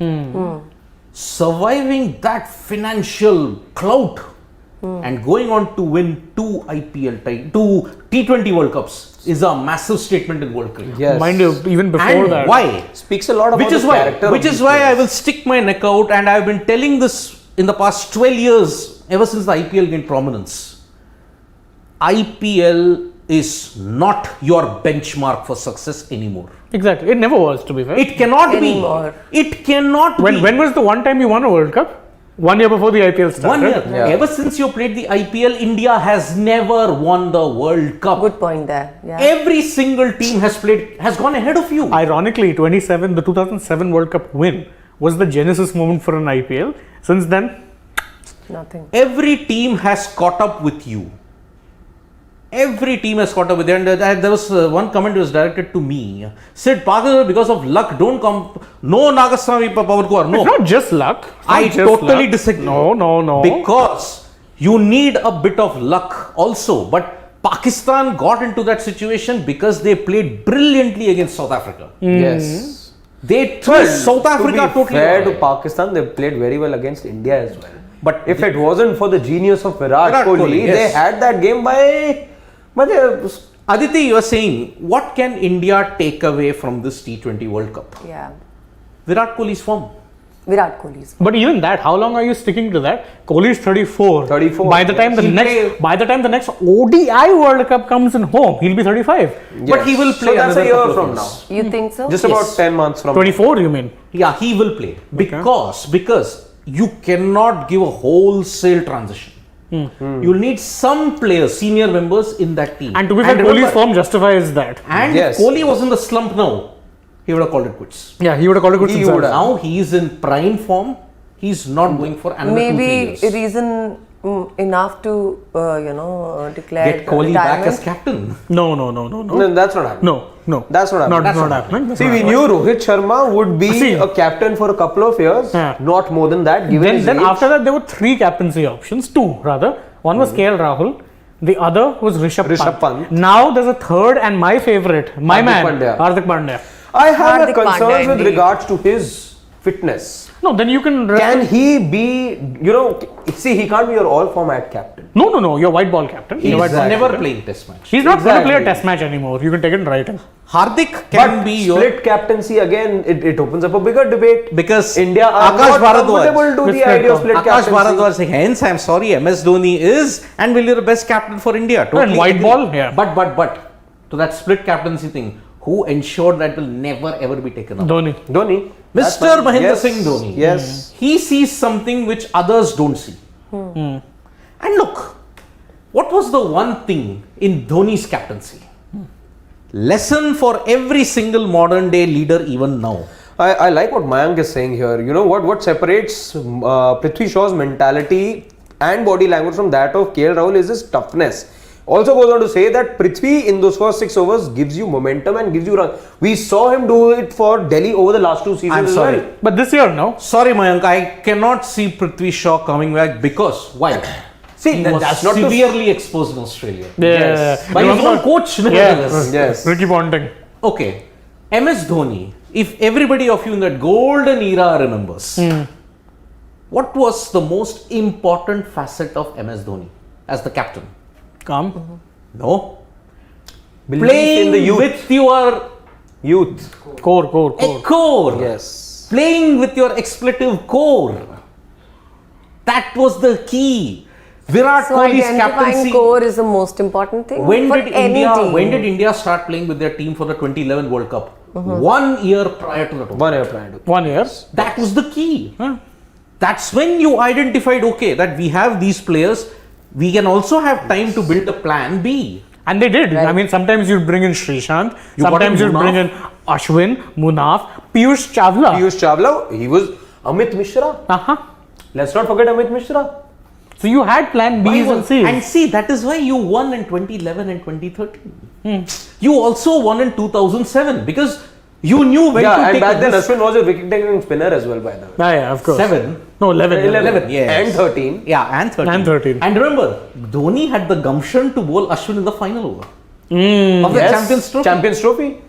[SPEAKER 2] Surviving that financial clout and going on to win two T20 World Cups is a massive statement in world cricket.
[SPEAKER 1] Yes.
[SPEAKER 3] Mind you, even before
[SPEAKER 2] And
[SPEAKER 3] that.
[SPEAKER 2] why?
[SPEAKER 1] Speaks a lot about
[SPEAKER 2] Which is
[SPEAKER 1] the
[SPEAKER 2] why,
[SPEAKER 1] character
[SPEAKER 2] which
[SPEAKER 1] of
[SPEAKER 2] is
[SPEAKER 1] these
[SPEAKER 2] why I
[SPEAKER 1] players.
[SPEAKER 2] will stick my neck out, and I've been telling this in the past 12 years, ever since the IPL gained prominence. IPL is not your benchmark for success anymore.
[SPEAKER 3] Exactly. It never was, to be fair.
[SPEAKER 2] It cannot
[SPEAKER 4] Anymore.
[SPEAKER 2] be. It cannot be.
[SPEAKER 3] When was the one time you won a World Cup? 1 year before the IPL started.
[SPEAKER 2] 1 year.
[SPEAKER 1] Yeah.
[SPEAKER 2] Ever since you played the IPL, India has never won the World Cup.
[SPEAKER 4] Good point there. Yeah.
[SPEAKER 2] Every single team has gone ahead of you.
[SPEAKER 3] Ironically, the 2007 World Cup win was the genesis moment for an IPL. Since then,
[SPEAKER 4] Nothing.
[SPEAKER 2] Every team has caught up with you. Every team has caught up with you. And there was one comment was directed to me. Said, Pakistan, because of luck, don't come. No Nagaswamy Power Core. No.
[SPEAKER 3] it's not just luck. It's
[SPEAKER 2] I
[SPEAKER 3] not just
[SPEAKER 2] totally
[SPEAKER 3] luck.
[SPEAKER 2] disagree.
[SPEAKER 3] No.
[SPEAKER 2] Because you need a bit of luck also. But Pakistan got into that situation because they played brilliantly against South Africa.
[SPEAKER 1] Yes.
[SPEAKER 2] They threw South Africa
[SPEAKER 1] to be
[SPEAKER 2] totally
[SPEAKER 1] fair
[SPEAKER 2] away.
[SPEAKER 1] to Pakistan, they played very well against India as well. But if it wasn't for the genius of Virat
[SPEAKER 2] Kohli,
[SPEAKER 1] Kohli,
[SPEAKER 2] yes.
[SPEAKER 1] they had that game by
[SPEAKER 2] Aditi, you are saying, what can India take away from this T20 World Cup?
[SPEAKER 4] Yeah.
[SPEAKER 2] Virat Kohli's form.
[SPEAKER 4] Virat Kohli's.
[SPEAKER 3] But even that, how long are you sticking to that? Kohli is 34.
[SPEAKER 1] 34.
[SPEAKER 3] By the time the next ODI World Cup comes in home, he'll be 35.
[SPEAKER 2] But he will play
[SPEAKER 1] So that's
[SPEAKER 2] another
[SPEAKER 1] a year
[SPEAKER 2] couple of
[SPEAKER 1] from
[SPEAKER 2] years.
[SPEAKER 1] now.
[SPEAKER 4] You think so?
[SPEAKER 1] Just
[SPEAKER 2] Yes.
[SPEAKER 1] about 10 months from
[SPEAKER 3] 24, you mean?
[SPEAKER 2] Yeah, he will play. Because you cannot give a wholesale transition. You'll need some players, senior members in that team.
[SPEAKER 3] And to be fair,
[SPEAKER 2] remember-
[SPEAKER 3] Kohli's form justifies that.
[SPEAKER 2] And
[SPEAKER 1] Yes.
[SPEAKER 2] if Kohli was in the slump now, he would have called it quits.
[SPEAKER 3] Yeah, he would have called it good
[SPEAKER 1] He
[SPEAKER 3] himself.
[SPEAKER 1] would have.
[SPEAKER 2] Now he is in prime form. He's not going for another 2-3
[SPEAKER 4] Maybe
[SPEAKER 2] years.
[SPEAKER 4] reason enough to declare
[SPEAKER 2] Get Kohli back as
[SPEAKER 4] retirement.
[SPEAKER 2] captain.
[SPEAKER 3] No.
[SPEAKER 1] No, that's not happening.
[SPEAKER 3] No.
[SPEAKER 1] That's not happening.
[SPEAKER 3] Not happening. That's
[SPEAKER 1] See,
[SPEAKER 3] not
[SPEAKER 1] we
[SPEAKER 3] happening.
[SPEAKER 1] knew Rohit Sharma would be
[SPEAKER 3] See.
[SPEAKER 1] a captain for a couple of years,
[SPEAKER 3] Yeah.
[SPEAKER 1] not more than that. Given his
[SPEAKER 3] Then
[SPEAKER 1] age.
[SPEAKER 3] after that, there were 3 captaincy options, 2 rather. One was KL Rahul, the other was Rishabh Pant. Now there's a third and my favorite, my
[SPEAKER 1] Hardik
[SPEAKER 3] man,
[SPEAKER 1] Pandya.
[SPEAKER 3] Hardik Pandya.
[SPEAKER 1] I have
[SPEAKER 4] Hardik
[SPEAKER 1] concerns
[SPEAKER 4] Pandya
[SPEAKER 1] with
[SPEAKER 4] indeed.
[SPEAKER 1] regards to his fitness.
[SPEAKER 3] No, then you can.
[SPEAKER 1] Can he be, see, he can't be your all format captain.
[SPEAKER 3] No, you're white ball captain.
[SPEAKER 2] He's
[SPEAKER 3] You're white ball
[SPEAKER 2] never
[SPEAKER 3] captain.
[SPEAKER 2] playing test match.
[SPEAKER 3] He's not going to play a
[SPEAKER 1] Exactly.
[SPEAKER 3] test match anymore. You can take it and write him.
[SPEAKER 2] Hardik can
[SPEAKER 1] But
[SPEAKER 2] be your
[SPEAKER 1] split captaincy again, it opens up a bigger debate.
[SPEAKER 2] because
[SPEAKER 1] India are
[SPEAKER 2] Akash
[SPEAKER 1] not
[SPEAKER 2] Bharadwaj.
[SPEAKER 1] comfortable to
[SPEAKER 3] With
[SPEAKER 1] the
[SPEAKER 3] split
[SPEAKER 1] idea of
[SPEAKER 3] cap-
[SPEAKER 1] split
[SPEAKER 2] Akash
[SPEAKER 1] captaincy.
[SPEAKER 2] Bharadwaj saying, hence I'm sorry, MS Dhoni is and will be the best captain for India. Totally
[SPEAKER 3] white
[SPEAKER 2] agree.
[SPEAKER 3] ball, yeah.
[SPEAKER 2] But to that split captaincy thing, who ensured that will never ever be taken up?
[SPEAKER 3] Dhoni.
[SPEAKER 1] Dhoni. That's
[SPEAKER 2] Mr.
[SPEAKER 1] fine.
[SPEAKER 2] Mahendra
[SPEAKER 1] Yes.
[SPEAKER 2] Singh Dhoni.
[SPEAKER 1] Yes.
[SPEAKER 2] He sees something which others don't see. And look, what was the one thing in Dhoni's captaincy? Lesson for every single modern day leader even now.
[SPEAKER 1] I like what Mayank is saying here. You know what separates Prithvi Shaw's mentality and body language from that of KL Rahul is his toughness. Also goes on to say that Prithvi in those first 6 overs gives you momentum and gives you run. We saw him do it for Delhi over the last 2 seasons
[SPEAKER 2] I'm
[SPEAKER 1] as
[SPEAKER 2] sorry.
[SPEAKER 1] well.
[SPEAKER 3] But this year, no.
[SPEAKER 2] Sorry, Mayank, I cannot see Prithvi Shaw coming back because why?
[SPEAKER 1] See,
[SPEAKER 2] He
[SPEAKER 1] that-
[SPEAKER 2] was
[SPEAKER 1] that's not to-
[SPEAKER 2] severely exposed in Australia.
[SPEAKER 1] Yes.
[SPEAKER 2] By his own coach, nevertheless.
[SPEAKER 1] Yes.
[SPEAKER 3] Ricky Ponting.
[SPEAKER 2] Okay, MS Dhoni, if everybody of you in that golden era remembers, what was the most important facet of MS Dhoni as the captain?
[SPEAKER 3] Calm.
[SPEAKER 2] No.
[SPEAKER 1] Belief
[SPEAKER 2] Playing
[SPEAKER 1] in the youth.
[SPEAKER 2] with your
[SPEAKER 1] Youth.
[SPEAKER 3] Core.
[SPEAKER 2] core.
[SPEAKER 1] Yes.
[SPEAKER 2] Playing with your expletive core. That was the key. Virat
[SPEAKER 4] So
[SPEAKER 2] Kohli's
[SPEAKER 4] identifying
[SPEAKER 2] captaincy.
[SPEAKER 4] core is the most important thing
[SPEAKER 2] When
[SPEAKER 4] for
[SPEAKER 2] did
[SPEAKER 4] any
[SPEAKER 2] India?
[SPEAKER 4] team.
[SPEAKER 2] When did India start playing with their team for the 2011 World Cup?
[SPEAKER 4] Mm-hmm.
[SPEAKER 2] 1 year prior to the tournament.
[SPEAKER 1] 1 year prior to.
[SPEAKER 3] 1 year.
[SPEAKER 2] That was the key. That's when you identified, okay, that we have these players. We can also have time to build a plan B.
[SPEAKER 3] And they did.
[SPEAKER 4] Right.
[SPEAKER 3] I mean, sometimes you'd bring in Srishant,
[SPEAKER 2] You got in
[SPEAKER 3] sometimes you'd
[SPEAKER 2] Munaf.
[SPEAKER 3] bring in Ashwin, Munaf, Piyush Chawla.
[SPEAKER 1] Piyush Chawla, he was Amit Mishra.
[SPEAKER 3] Uh-huh.
[SPEAKER 1] Let's not forget Amit Mishra.
[SPEAKER 3] So you had plan B's and C's.
[SPEAKER 2] And see, that is why you won in 2011 and 2013. You also won in 2007 because you knew when to
[SPEAKER 1] Yeah, and
[SPEAKER 2] take
[SPEAKER 1] back
[SPEAKER 2] a
[SPEAKER 1] then
[SPEAKER 2] risk.
[SPEAKER 1] Ashwin was a wicket-taking spinner as well, by the way.
[SPEAKER 3] Yeah, of course.
[SPEAKER 2] 7.
[SPEAKER 3] No, 11.
[SPEAKER 1] 11,
[SPEAKER 2] yes.
[SPEAKER 1] and 13.
[SPEAKER 2] Yeah, and 13.
[SPEAKER 3] And 13.
[SPEAKER 2] And remember, Dhoni had the gumption to bowl Ashwin in the final over of the
[SPEAKER 1] Yes,
[SPEAKER 2] Champions Trophy.
[SPEAKER 1] Champions Trophy.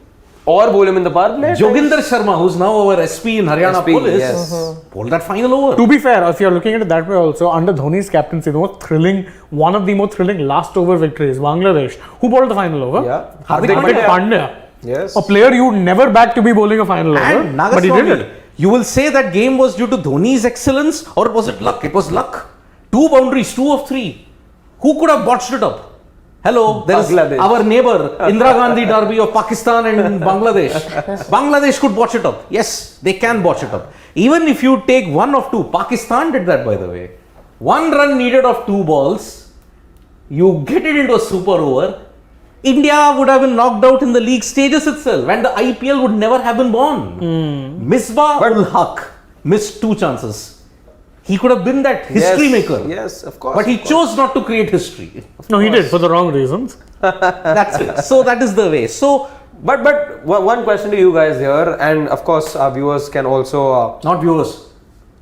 [SPEAKER 1] Or bowl him in the power play.
[SPEAKER 2] Joginder Sharma, who's now our SP in Haryana
[SPEAKER 1] SP,
[SPEAKER 2] Police,
[SPEAKER 1] yes.
[SPEAKER 2] bowled that final over.
[SPEAKER 3] To be fair, if you're looking at it that way also, under Dhoni's captaincy, the most thrilling, one of the most thrilling last over victories, Bangladesh. Who bowled the final over?
[SPEAKER 1] Yeah.
[SPEAKER 2] Hardik
[SPEAKER 3] Hardik
[SPEAKER 2] Pandya.
[SPEAKER 3] Pandya.
[SPEAKER 1] Yes.
[SPEAKER 3] A player you would never back to be bowling a final over.
[SPEAKER 2] And
[SPEAKER 3] But he did
[SPEAKER 2] Nagaswamy,
[SPEAKER 3] it.
[SPEAKER 2] you will say that game was due to Dhoni's excellence or was it luck? It was luck. 2 boundaries, 2 of 3. Who could have botched it up? Hello, there is
[SPEAKER 1] Bangladesh.
[SPEAKER 2] our neighbor, Indira Gandhi derby of Pakistan and Bangladesh. Bangladesh could botch it up. Yes, they can botch it up. Even if you take 1 of 2, Pakistan did that by the way. 1 run needed of 2 balls. You get it into a super over. India would have been knocked out in the league stages itself and the IPL would never have been born. Misbah ul Haq missed 2 chances. He could have been that history
[SPEAKER 1] Yes,
[SPEAKER 2] maker.
[SPEAKER 1] Yes, of course.
[SPEAKER 2] But he
[SPEAKER 1] of course.
[SPEAKER 2] chose not to create history.
[SPEAKER 3] No, he did for the wrong reasons.
[SPEAKER 2] That's it. So that is the way. So
[SPEAKER 1] But one question to you guys here, and of course our viewers can also
[SPEAKER 2] not viewers,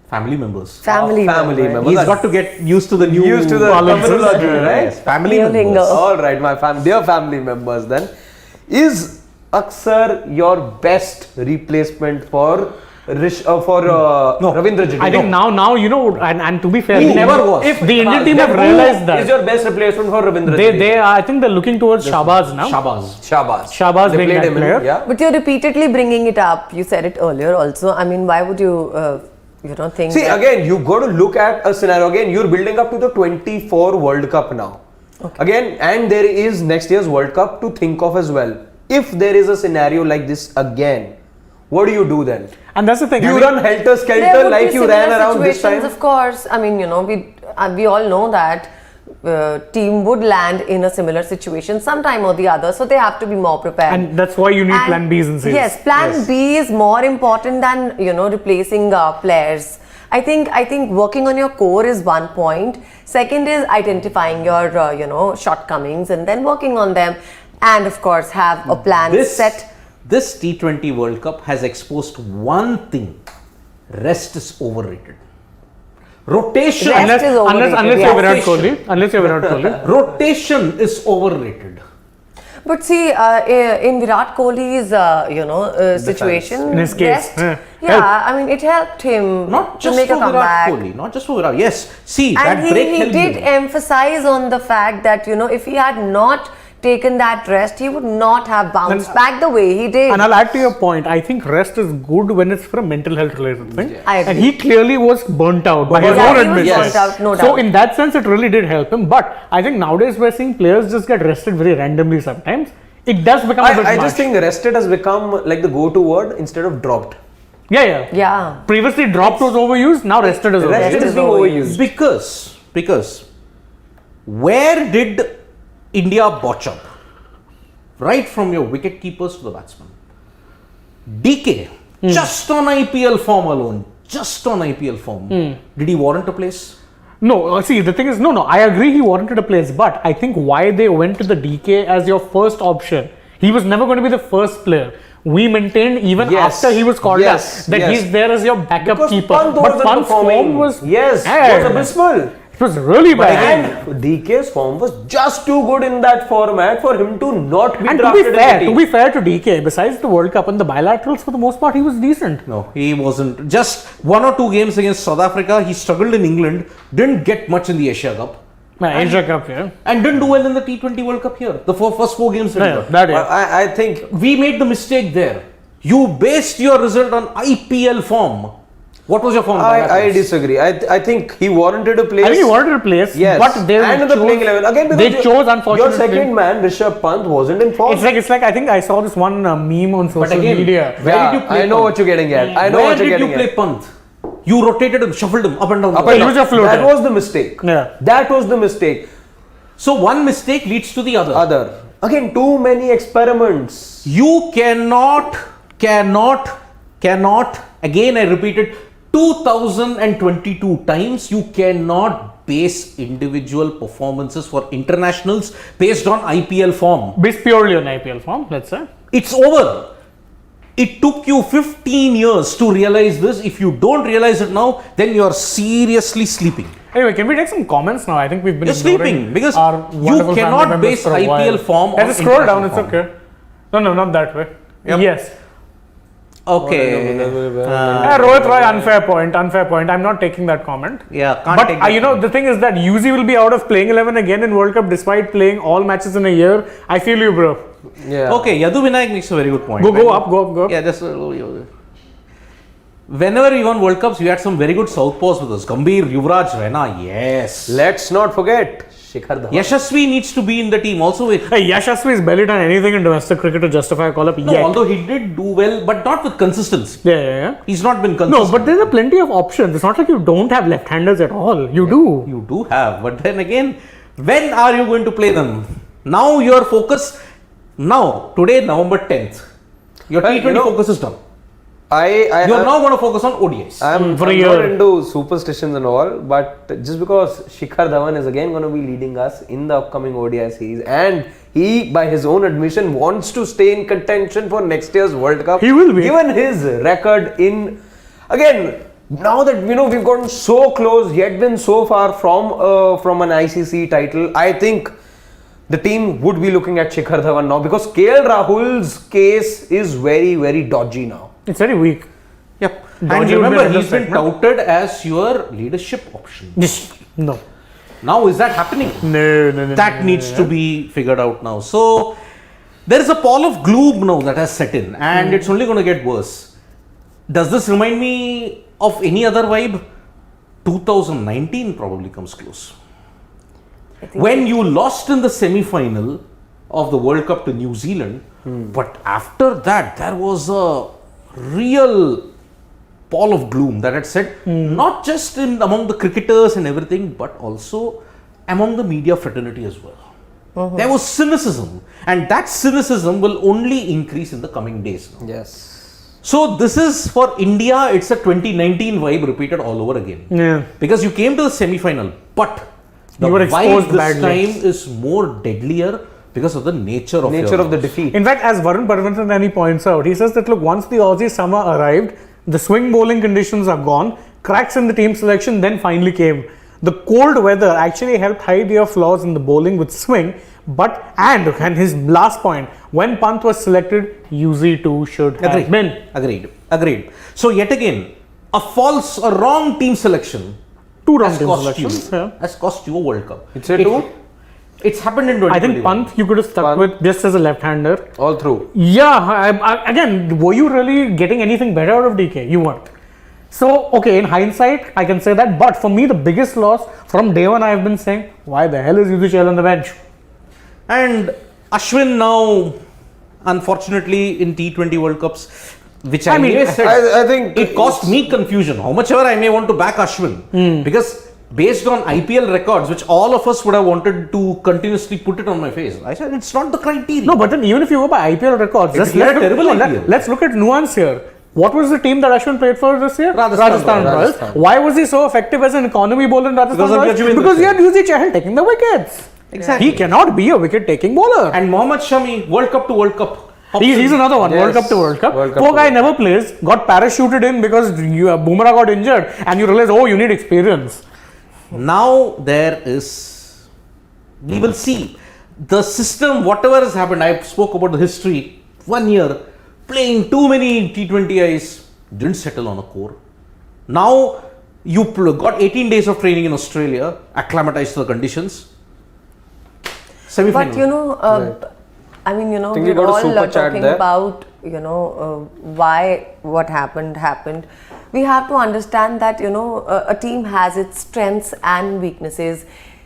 [SPEAKER 2] family members.
[SPEAKER 4] Family members.
[SPEAKER 2] He's got to get used to the new
[SPEAKER 1] used to the terminology, right?
[SPEAKER 2] Yes, family
[SPEAKER 4] New
[SPEAKER 2] members.
[SPEAKER 4] lingo.
[SPEAKER 1] All right, my dear family members. Then, is Aksar your best replacement for Ravindra Jadeja?
[SPEAKER 3] I think now you know, and to be fair,
[SPEAKER 2] He never was.
[SPEAKER 3] If the Indian team
[SPEAKER 1] then
[SPEAKER 3] have
[SPEAKER 1] who
[SPEAKER 3] realized that,
[SPEAKER 1] is your best replacement for Ravindra
[SPEAKER 3] they
[SPEAKER 1] Jadeja?
[SPEAKER 3] I think they're looking towards Shahbaz now.
[SPEAKER 2] Shabazz.
[SPEAKER 3] Shahbaz
[SPEAKER 1] They
[SPEAKER 3] being
[SPEAKER 1] played
[SPEAKER 3] that
[SPEAKER 1] him in,
[SPEAKER 3] player.
[SPEAKER 1] yeah.
[SPEAKER 4] But you're repeatedly bringing it up. You said it earlier also. I mean, why would you, think
[SPEAKER 1] See,
[SPEAKER 4] that?
[SPEAKER 1] again, you got to look at a scenario. Again, you're building up to the 24 World Cup now. Again, and there is next year's World Cup to think of as well. If there is a scenario like this again, what do you do then?
[SPEAKER 3] And that's the thing.
[SPEAKER 1] Do you
[SPEAKER 3] I mean,
[SPEAKER 1] run helter
[SPEAKER 4] There
[SPEAKER 1] skelter
[SPEAKER 4] would
[SPEAKER 1] like
[SPEAKER 4] be
[SPEAKER 1] you ran
[SPEAKER 4] similar
[SPEAKER 1] around this
[SPEAKER 4] situations,
[SPEAKER 1] time?
[SPEAKER 4] Of course. I mean, we all know that team would land in a similar situation sometime or the other. So they have to be more prepared.
[SPEAKER 3] and that's why you need
[SPEAKER 4] And
[SPEAKER 3] plan B's and C's.
[SPEAKER 4] Yes, plan B is more important than replacing players. I think working on your core is one point. Second is identifying your shortcomings and then working on them, and of course have a plan set.
[SPEAKER 2] This T20 World Cup has exposed one thing: rest is overrated. Rotation.
[SPEAKER 4] Rest is overrated,
[SPEAKER 3] unless
[SPEAKER 4] yeah.
[SPEAKER 3] you're Virat Kohli. Unless you're Virat Kohli.
[SPEAKER 2] Rotation is overrated.
[SPEAKER 4] But see, in Virat Kohli's situation,
[SPEAKER 3] In his case,
[SPEAKER 4] rest,
[SPEAKER 3] yeah.
[SPEAKER 4] I mean, it helped him
[SPEAKER 2] Not
[SPEAKER 4] to
[SPEAKER 2] just
[SPEAKER 4] make
[SPEAKER 2] for
[SPEAKER 4] a
[SPEAKER 2] Virat
[SPEAKER 4] comeback.
[SPEAKER 2] Kohli. Not just for Virat. Yes. See,
[SPEAKER 4] And
[SPEAKER 2] that break
[SPEAKER 4] he
[SPEAKER 2] helped
[SPEAKER 4] did
[SPEAKER 2] him.
[SPEAKER 4] emphasize on the fact that if he had not taken that rest, he would not have bounced back the way he did.
[SPEAKER 3] And I'll add to your point. I think rest is good when it's for a mental health related thing.
[SPEAKER 4] I agree.
[SPEAKER 3] And he clearly was burnt out by his
[SPEAKER 4] Yeah,
[SPEAKER 3] own
[SPEAKER 4] he was
[SPEAKER 3] admission.
[SPEAKER 4] burnt out, no
[SPEAKER 3] So
[SPEAKER 4] doubt.
[SPEAKER 3] in that sense, it really did help him. But I think nowadays we're seeing players just get rested very randomly sometimes. It does become a bit
[SPEAKER 1] I
[SPEAKER 3] much.
[SPEAKER 1] just think rested has become like the go-to word instead of dropped.
[SPEAKER 3] Yeah.
[SPEAKER 4] Yeah.
[SPEAKER 3] Previously dropped was overused. Now rested is
[SPEAKER 1] Rested
[SPEAKER 3] overused.
[SPEAKER 1] is being overused.
[SPEAKER 2] Because where did India botch up? Right from your wicket keepers to the batsmen. DK, just on IPL form alone, did he warrant a place?
[SPEAKER 3] No, see, the thing is, no, I agree he warranted a place, but I think why they went to the DK as your first option, he was never going to be the first player. We maintained even
[SPEAKER 1] Yes.
[SPEAKER 3] after he was called
[SPEAKER 1] Yes.
[SPEAKER 3] up that
[SPEAKER 1] Yes.
[SPEAKER 3] he's there as your backup
[SPEAKER 1] Because
[SPEAKER 3] keeper.
[SPEAKER 1] Pant
[SPEAKER 3] But
[SPEAKER 1] wasn't
[SPEAKER 3] Pant's
[SPEAKER 1] performing.
[SPEAKER 3] form was
[SPEAKER 1] Yes,
[SPEAKER 3] bad.
[SPEAKER 1] was abysmal.
[SPEAKER 3] It was really
[SPEAKER 1] But
[SPEAKER 3] bad.
[SPEAKER 1] again, DK's form was just too good in that format for him to not be
[SPEAKER 3] And to
[SPEAKER 1] drafted
[SPEAKER 3] be
[SPEAKER 1] in
[SPEAKER 3] fair,
[SPEAKER 1] the team.
[SPEAKER 3] to be fair to DK, besides the World Cup and the bilaterals, for the most part, he was decent.
[SPEAKER 2] No, he wasn't. Just 1 or 2 games against South Africa, he struggled in England, didn't get much in the Asia Cup,
[SPEAKER 3] Asia Cup, yeah.
[SPEAKER 2] and didn't do well in the T20 World Cup here. The first 4 games that he got.
[SPEAKER 3] That is.
[SPEAKER 1] I think
[SPEAKER 2] We made the mistake there. You based your result on IPL form. What was your form?
[SPEAKER 1] I disagree. I think he warranted a place.
[SPEAKER 3] I think he wanted a place,
[SPEAKER 1] Yes.
[SPEAKER 3] but they
[SPEAKER 1] and in the playing 11 again because
[SPEAKER 3] they chose, unfortunately.
[SPEAKER 1] Your second man, Rishabh Pant, wasn't in form.
[SPEAKER 3] It's like I think I saw this one meme on social media.
[SPEAKER 2] Where did you play
[SPEAKER 1] I know
[SPEAKER 2] Pant?
[SPEAKER 1] what you're getting at. I know
[SPEAKER 2] Where
[SPEAKER 1] what you're
[SPEAKER 2] did you
[SPEAKER 1] getting
[SPEAKER 2] play Pant? You rotated him, shuffled him up and down.
[SPEAKER 1] at.
[SPEAKER 3] He was a floater.
[SPEAKER 1] That was the mistake.
[SPEAKER 3] Yeah.
[SPEAKER 1] That was the mistake.
[SPEAKER 2] So one mistake leads to the other.
[SPEAKER 1] Again, too many experiments.
[SPEAKER 2] You cannot, again I repeat it, 2022 times, you cannot base individual performances for internationals based on IPL form.
[SPEAKER 3] Based purely on IPL form, let's say.
[SPEAKER 2] It's over. It took you 15 years to realize this. If you don't realize it now, then you are seriously sleeping.
[SPEAKER 3] Anyway, can we take some comments now? I think we've been
[SPEAKER 2] You're sleeping because
[SPEAKER 3] our
[SPEAKER 2] you
[SPEAKER 3] wonderful
[SPEAKER 2] cannot
[SPEAKER 3] family members
[SPEAKER 2] base
[SPEAKER 3] for a while.
[SPEAKER 2] IPL form on
[SPEAKER 3] Let's scroll down,
[SPEAKER 2] international
[SPEAKER 3] it's okay. No, not that way.
[SPEAKER 2] Yep.
[SPEAKER 3] Yes.
[SPEAKER 2] Okay.
[SPEAKER 3] Rohit Roy, unfair point. I'm not taking that comment.
[SPEAKER 2] Yeah, can't
[SPEAKER 3] But
[SPEAKER 2] take that
[SPEAKER 3] the thing is that UZ will be out of playing 11 again in World Cup despite playing all matches in a year. I feel you, bro.
[SPEAKER 1] Yeah.
[SPEAKER 2] Okay, Yadu Vinayak makes a very good point.
[SPEAKER 3] Go up.
[SPEAKER 2] Yeah, just whenever we won World Cups, we had some very good southpaws with us. Gambhir, Yuvraj, Raina, yes.
[SPEAKER 1] Let's not forget Shikhar Dhawan.
[SPEAKER 2] Yashasvi needs to be in the team also.
[SPEAKER 3] Hey, Yashasvi has barely done anything in domestic cricket to justify a call-up
[SPEAKER 2] No,
[SPEAKER 3] yet.
[SPEAKER 2] although he did do well, but not with consistency.
[SPEAKER 3] Yeah.
[SPEAKER 2] He's not been
[SPEAKER 3] No,
[SPEAKER 2] consistent.
[SPEAKER 3] but there are plenty of options. It's not like you don't have left-handers at all. You do.
[SPEAKER 2] You do have, but then again, when are you going to play them? Now your focus, today, November 10th, your T20 focus is done. You're now going to focus on ODIs.
[SPEAKER 1] I'm not into superstitions and all, but just because Shikhar Dhawan is again going to be leading us in the upcoming ODI series, and he, by his own admission, wants to stay in contention for next year's World Cup.
[SPEAKER 3] He will be.
[SPEAKER 1] Given his record in, again, now that we've gotten so close, yet been so far from an ICC title, I think the team would be looking at Shikhar Dhawan now because KL Rahul's case is very, very dodgy now.
[SPEAKER 3] It's very weak.
[SPEAKER 2] Yep.
[SPEAKER 3] Dodgy
[SPEAKER 2] And
[SPEAKER 3] would be
[SPEAKER 2] remember,
[SPEAKER 3] another
[SPEAKER 2] he's been
[SPEAKER 3] segment.
[SPEAKER 2] touted as your leadership option.
[SPEAKER 3] No.
[SPEAKER 2] Now, is that happening?
[SPEAKER 3] No.
[SPEAKER 2] That needs to be figured out now. So, there is a pall of gloom now that has set in, and it's only going to get worse. Does this remind me of any other vibe? 2019 probably comes close. When you lost in the semi-final of the World Cup to New Zealand, but after that, there was a real pall of gloom that had set, not just among the cricketers and everything, but also among the media fraternity as well. There was cynicism, and that cynicism will only increase in the coming days now.
[SPEAKER 1] Yes.
[SPEAKER 2] So this is for India, it's a 2019 vibe repeated all over again.
[SPEAKER 3] Yeah.
[SPEAKER 2] Because you came to the semi-final, but the
[SPEAKER 3] You were
[SPEAKER 2] vibe
[SPEAKER 3] exposed
[SPEAKER 2] this
[SPEAKER 3] badly.
[SPEAKER 2] time is more deadlier because of the nature of
[SPEAKER 1] The defeat.
[SPEAKER 3] In fact, as Varun Parvanathan points out, he says that look, once the Aussie summer arrived, the swing bowling conditions are gone, cracks in the team selection then finally came. The cold weather actually helped hide your flaws in the bowling with swing, and his last point, when Pant was selected, UZ2 should have been.
[SPEAKER 2] Agreed. So yet again, a wrong team selection
[SPEAKER 3] Two wrong
[SPEAKER 2] has
[SPEAKER 3] team
[SPEAKER 2] cost
[SPEAKER 3] selections.
[SPEAKER 2] you,
[SPEAKER 3] Yeah.
[SPEAKER 2] has cost you a World Cup.
[SPEAKER 1] It's a two?
[SPEAKER 2] It's happened in 2021.
[SPEAKER 3] I think Pant you could have stuck with just as a left-hander.
[SPEAKER 1] All through.
[SPEAKER 3] Yeah, again, were you really getting anything better out of DK? You weren't. So, okay, in hindsight, I can say that. But for me, the biggest loss from day one, I have been saying, why the hell is Yudhishthira on the bench?
[SPEAKER 2] And Ashwin now, unfortunately, in T20 World Cups, which I
[SPEAKER 1] think
[SPEAKER 2] it caused me confusion. How much ever I may want to back Ashwin, because based on IPL records, which all of us would have wanted to continuously put it on my face, I said it's not the criteria.
[SPEAKER 3] No, but then even if you go by IPL records, let's look at nuance here. What was the team that Ashwin played for this year?
[SPEAKER 2] Rajasthan
[SPEAKER 3] Royals. Why was he so effective as an economy bowler in Rajasthan Royals? Because he had Yuzi Chahal taking the wickets.
[SPEAKER 2] Exactly.
[SPEAKER 3] He cannot be a wicket-taking bowler.
[SPEAKER 2] And Mohammad Shami, World Cup to World Cup.
[SPEAKER 3] He's another one, World Cup to World Cup. Poor guy never plays, got parachuted in because Bumrah got injured, and you realize, oh, you need experience.
[SPEAKER 2] Now we will see the system, whatever has happened. I spoke about the history. 1 year, playing too many T20Is, didn't settle on a core. Now you got 18 days of training in Australia, acclimatized to the conditions. Semi-final.
[SPEAKER 4] But I mean, we're all talking about, why what happened. we have to understand that, you know, a team has its strengths and weaknesses.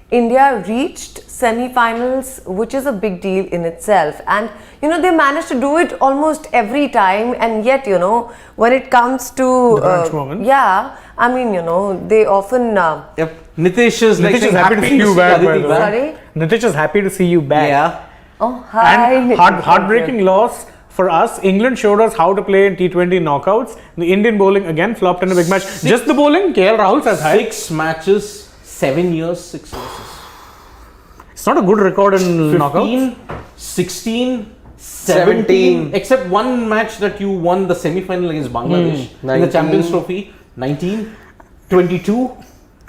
[SPEAKER 4] India reached semi-finals, which is a big deal in itself, and you know they managed to do it almost every time, and yet, you know, when it comes to
[SPEAKER 3] The crunch moments.
[SPEAKER 4] yeah, I mean, you know, they often
[SPEAKER 2] Yep. Nitish is
[SPEAKER 3] Nitish is happy to see you back, by the way.
[SPEAKER 4] sorry.
[SPEAKER 3] Nitish is happy to see you back.
[SPEAKER 2] Yeah.
[SPEAKER 4] Oh, hi.
[SPEAKER 3] And heartbreaking loss for us. England showed us how to play in T20 knockouts. The Indian bowling again flopped in a big match. Just the bowling, KL Rahul says hi.
[SPEAKER 2] 6 matches, 7 years, 6 losses.
[SPEAKER 3] It's not a good record in
[SPEAKER 2] 15,
[SPEAKER 3] knockouts.
[SPEAKER 2] 16, 17, except one match that you won the semi-final against Bangladesh in the
[SPEAKER 1] 19.
[SPEAKER 2] Champions Trophy, 19, 22,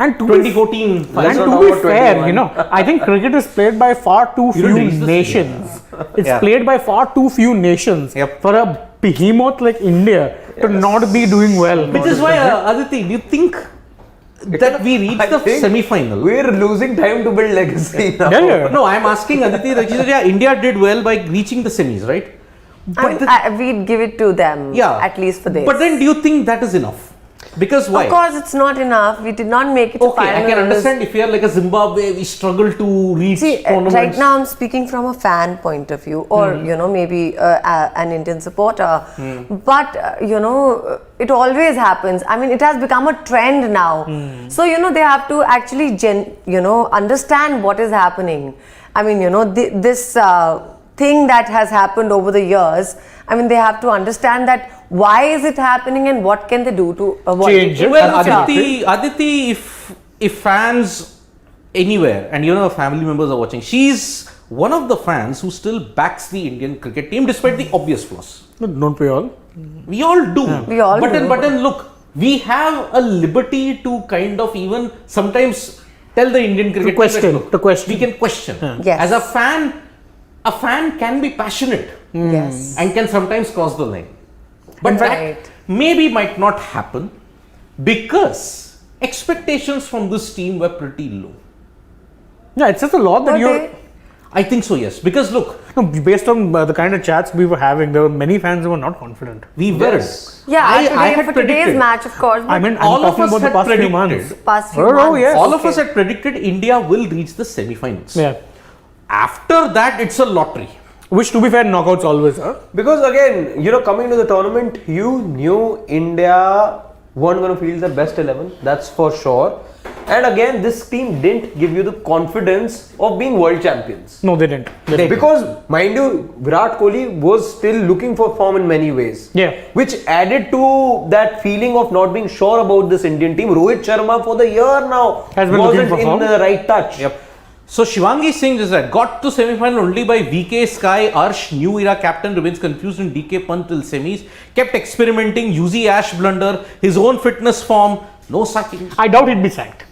[SPEAKER 3] And to
[SPEAKER 2] 2014
[SPEAKER 3] And
[SPEAKER 2] final.
[SPEAKER 1] not
[SPEAKER 3] to
[SPEAKER 1] talk
[SPEAKER 3] be
[SPEAKER 1] about
[SPEAKER 3] fair,
[SPEAKER 1] 21.
[SPEAKER 3] you know, I think cricket is played by far too
[SPEAKER 2] You
[SPEAKER 3] few
[SPEAKER 2] don't reach the
[SPEAKER 3] nations. It's
[SPEAKER 2] Yeah.
[SPEAKER 3] played by far too few nations
[SPEAKER 2] Yep.
[SPEAKER 3] for a behemoth like India to not be doing well.
[SPEAKER 2] Which is why, Aditi, do you think that we reached
[SPEAKER 1] I
[SPEAKER 2] the
[SPEAKER 1] think
[SPEAKER 2] semi-final?
[SPEAKER 1] We're losing time to build legacy now.
[SPEAKER 3] Yeah, yeah.
[SPEAKER 2] No, I'm asking Aditi, like, she said, yeah, India did well by reaching the semis, right?
[SPEAKER 4] We'd give it to them,
[SPEAKER 2] Yeah.
[SPEAKER 4] at least for this.
[SPEAKER 2] But then do you think that is enough? Because why?
[SPEAKER 4] of course, it's not enough. We did not make it to
[SPEAKER 2] Okay, I
[SPEAKER 4] finals.
[SPEAKER 2] can understand if you are like a Zimbabwe, we struggle to reach
[SPEAKER 4] See,
[SPEAKER 2] tournaments.
[SPEAKER 4] right now I'm speaking from a fan point of view, or you know, maybe an Indian supporter. But you know, it always happens. I mean, it has become a trend now. So you know, they have to actually, understand what is happening. I mean, you know, this thing that has happened over the years. I mean, they have to understand that why is it happening and what can they do to avoid
[SPEAKER 3] Change it.
[SPEAKER 2] Well,
[SPEAKER 3] Yeah.
[SPEAKER 2] Aditi, if fans anywhere, and you know, family members are watching, she's one of the fans who still backs the Indian cricket team despite the obvious flaws.
[SPEAKER 3] Don't we all?
[SPEAKER 2] We all do.
[SPEAKER 4] We all
[SPEAKER 2] but
[SPEAKER 4] do.
[SPEAKER 2] Then look, we have a liberty to kind of even sometimes tell the Indian cricket team
[SPEAKER 3] question,
[SPEAKER 2] that, look,
[SPEAKER 3] to question.
[SPEAKER 2] we can question.
[SPEAKER 4] Yes.
[SPEAKER 2] As a fan can be passionate
[SPEAKER 4] Yes.
[SPEAKER 2] and can sometimes cross the line. But
[SPEAKER 4] Right.
[SPEAKER 2] that maybe might not happen because expectations from this team were pretty low.
[SPEAKER 3] Yeah, it's just a lot that
[SPEAKER 4] Were
[SPEAKER 3] you're.
[SPEAKER 4] they?
[SPEAKER 2] I think so, yes. Because look,
[SPEAKER 3] No, based on the kind of chats we were having, there were many fans who were not confident.
[SPEAKER 2] we weren't.
[SPEAKER 4] Yeah,
[SPEAKER 2] I had
[SPEAKER 4] for
[SPEAKER 2] predicted.
[SPEAKER 4] today's match, of course.
[SPEAKER 3] I
[SPEAKER 4] but
[SPEAKER 3] mean,
[SPEAKER 2] all
[SPEAKER 3] I'm
[SPEAKER 2] of
[SPEAKER 3] talking
[SPEAKER 2] us
[SPEAKER 3] about the
[SPEAKER 2] had
[SPEAKER 3] past few
[SPEAKER 2] predicted.
[SPEAKER 3] months.
[SPEAKER 4] past few
[SPEAKER 3] Oh,
[SPEAKER 4] months.
[SPEAKER 3] yes.
[SPEAKER 2] All of us
[SPEAKER 4] Okay.
[SPEAKER 2] had predicted India will reach the semi-finals.
[SPEAKER 3] Yeah.
[SPEAKER 2] After that, it's a lottery.
[SPEAKER 3] Which, to be fair, knockouts always are.
[SPEAKER 1] Because again, you know, coming to the tournament, you knew India weren't going to field the best 11. That's for sure. And again, this team didn't give you the confidence of being world champions.
[SPEAKER 3] No, they didn't.
[SPEAKER 1] Because, mind you, Virat Kohli was still looking for form in many ways.
[SPEAKER 3] Yeah.
[SPEAKER 1] Which added to that feeling of not being sure about this Indian team. Rohit Sharma for the year now
[SPEAKER 3] Has been
[SPEAKER 1] wasn't
[SPEAKER 3] looking for
[SPEAKER 1] in
[SPEAKER 3] form.
[SPEAKER 1] the right touch.
[SPEAKER 2] Yep. So Shivangi Singh is that got to semi-final only by VK Sky. Arsh, new era captain, remains confused in DK Pant till semis. Kept experimenting, UZ Ash blunder, his own fitness form, no sacking.
[SPEAKER 3] I doubt he'd be sacked.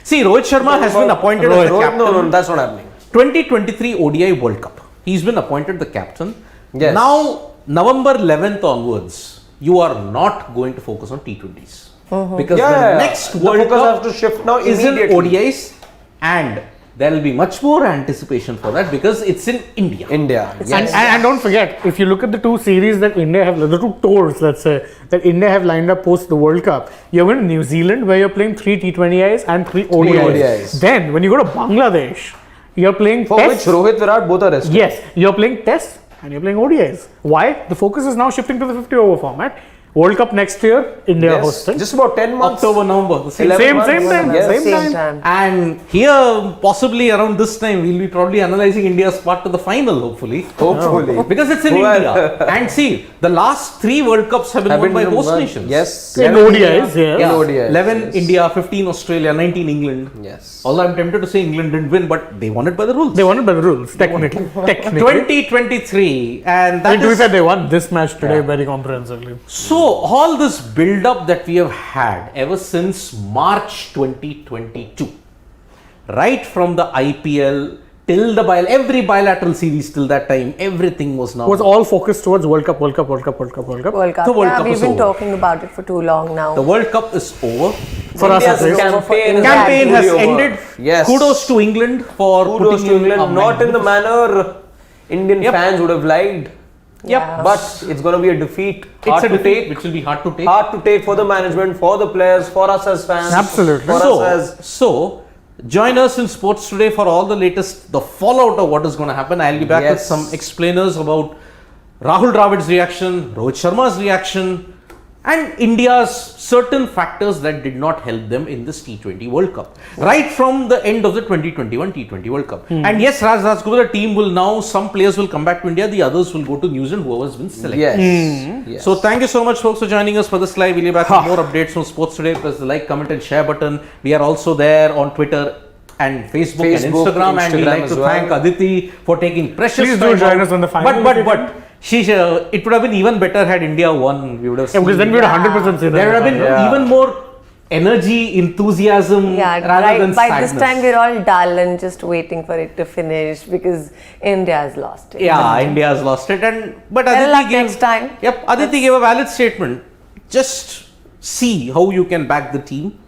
[SPEAKER 2] See, Rohit Sharma has been appointed as the captain.
[SPEAKER 1] No, that's not happening.
[SPEAKER 2] 2023 ODI World Cup. He's been appointed the captain.
[SPEAKER 1] Yes.
[SPEAKER 2] Now, November 11th onwards, you are not going to focus on T20s. Because the next World
[SPEAKER 1] focus
[SPEAKER 2] Cup
[SPEAKER 1] has to shift now
[SPEAKER 2] is in
[SPEAKER 1] immediately.
[SPEAKER 2] ODIs, and there will be much more anticipation for that because it's in India.
[SPEAKER 1] India.
[SPEAKER 3] And don't forget, if you look at the two series that India have, the two tours, let's say, that India have lined up post the World Cup, you're going to New Zealand where you're playing 3 T20Is and 3 ODIs.
[SPEAKER 1] ODIs.
[SPEAKER 3] Then, when you go to Bangladesh, you're playing
[SPEAKER 1] For
[SPEAKER 3] tests.
[SPEAKER 1] which Rohit Virat both are rested.
[SPEAKER 3] Yes, you're playing tests and you're playing ODIs. Why? The focus is now shifting to the 50 over format. World Cup next year, India
[SPEAKER 1] Yes.
[SPEAKER 3] hosting.
[SPEAKER 1] Just about 10 months.
[SPEAKER 2] October, November. The same.
[SPEAKER 1] 11
[SPEAKER 3] Same
[SPEAKER 1] months.
[SPEAKER 3] time,
[SPEAKER 1] Yes.
[SPEAKER 3] same
[SPEAKER 4] Same time.
[SPEAKER 2] And here, possibly around this time, we'll be probably analyzing India's part to the final, hopefully.
[SPEAKER 1] Hopefully.
[SPEAKER 2] Because it's in
[SPEAKER 1] Well,
[SPEAKER 2] India. And see, the last 3 World Cups have been won by host nations.
[SPEAKER 1] Yes.
[SPEAKER 3] In
[SPEAKER 1] 11
[SPEAKER 3] ODIs, yeah.
[SPEAKER 2] Yeah.
[SPEAKER 1] ODIs,
[SPEAKER 2] 11
[SPEAKER 1] yes.
[SPEAKER 2] India, 15 Australia, 19 England.
[SPEAKER 1] Yes.
[SPEAKER 2] Although I'm tempted to say England didn't win, but they won it by the rules.
[SPEAKER 3] They won it by the rules, technically.
[SPEAKER 2] 2023, and
[SPEAKER 3] I
[SPEAKER 2] that
[SPEAKER 3] mean, to be
[SPEAKER 2] is
[SPEAKER 3] fair, they won this match today
[SPEAKER 2] Yeah.
[SPEAKER 3] very comprehensively.
[SPEAKER 2] so. All this build-up that we have had ever since March 2022, right from the IPL till the every bilateral series till that time, everything was now
[SPEAKER 3] Was all focused towards World Cup, World Cup, World Cup, World Cup, World Cup.
[SPEAKER 4] World Cup.
[SPEAKER 2] The World
[SPEAKER 4] yeah,
[SPEAKER 2] Cup
[SPEAKER 4] we've
[SPEAKER 2] is
[SPEAKER 4] been
[SPEAKER 2] over.
[SPEAKER 4] talking about it for too long now.
[SPEAKER 2] The World Cup is over.
[SPEAKER 3] For us, at
[SPEAKER 1] India's
[SPEAKER 3] least.
[SPEAKER 1] campaign, is
[SPEAKER 2] Campaign has
[SPEAKER 1] actually over.
[SPEAKER 2] ended.
[SPEAKER 1] Yes.
[SPEAKER 2] Kudos to England for
[SPEAKER 1] Kudos
[SPEAKER 2] putting
[SPEAKER 1] to
[SPEAKER 2] in a
[SPEAKER 1] England. Not in the
[SPEAKER 2] magnificent-
[SPEAKER 1] manner Indian
[SPEAKER 2] Yep.
[SPEAKER 1] fans would have liked.
[SPEAKER 4] Yeah.
[SPEAKER 1] But it's going to be a defeat.
[SPEAKER 2] It's a defeat which will be hard to take.
[SPEAKER 1] Hard to take for the management, for the players, for us as fans.
[SPEAKER 3] Absolutely.
[SPEAKER 1] For us as
[SPEAKER 2] So, join us in Sports Today for all the latest, the fallout of what is going to happen. I'll be back with
[SPEAKER 1] Yes.
[SPEAKER 2] some explainers about Rahul Dravid's reaction, Rohit Sharma's reaction, and India's certain factors that did not help them in this T20 World Cup. Right from the end of the 2021 T20 World Cup. And yes, Rajguru, the team will now, some players will come back to India, the others will go to New Zealand, whoever's been selected.
[SPEAKER 1] yes.
[SPEAKER 2] So thank you so much folks for joining us for this live. We'll be back with more updates from Sports Today. Press the like, comment and share button. We are also there on Twitter and Facebook and Instagram, and we'd like
[SPEAKER 1] as
[SPEAKER 2] to
[SPEAKER 1] well.
[SPEAKER 2] thank Aditi for taking precious
[SPEAKER 3] Please
[SPEAKER 2] time
[SPEAKER 3] do join
[SPEAKER 2] out.
[SPEAKER 3] us on the final.
[SPEAKER 2] But it would have been even better had India won. We would have
[SPEAKER 3] Because then we would 100% say that.
[SPEAKER 2] there would have been even more energy, enthusiasm
[SPEAKER 4] Yeah,
[SPEAKER 2] rather than
[SPEAKER 4] by
[SPEAKER 2] sadness.
[SPEAKER 4] this time we're all dull and just waiting for it to finish because India has lost it.
[SPEAKER 2] Yeah, India has lost it, but
[SPEAKER 4] Better luck
[SPEAKER 2] Aditi gave
[SPEAKER 4] next time.
[SPEAKER 2] Yep, Aditi gave a valid statement. Just see how you can back the team.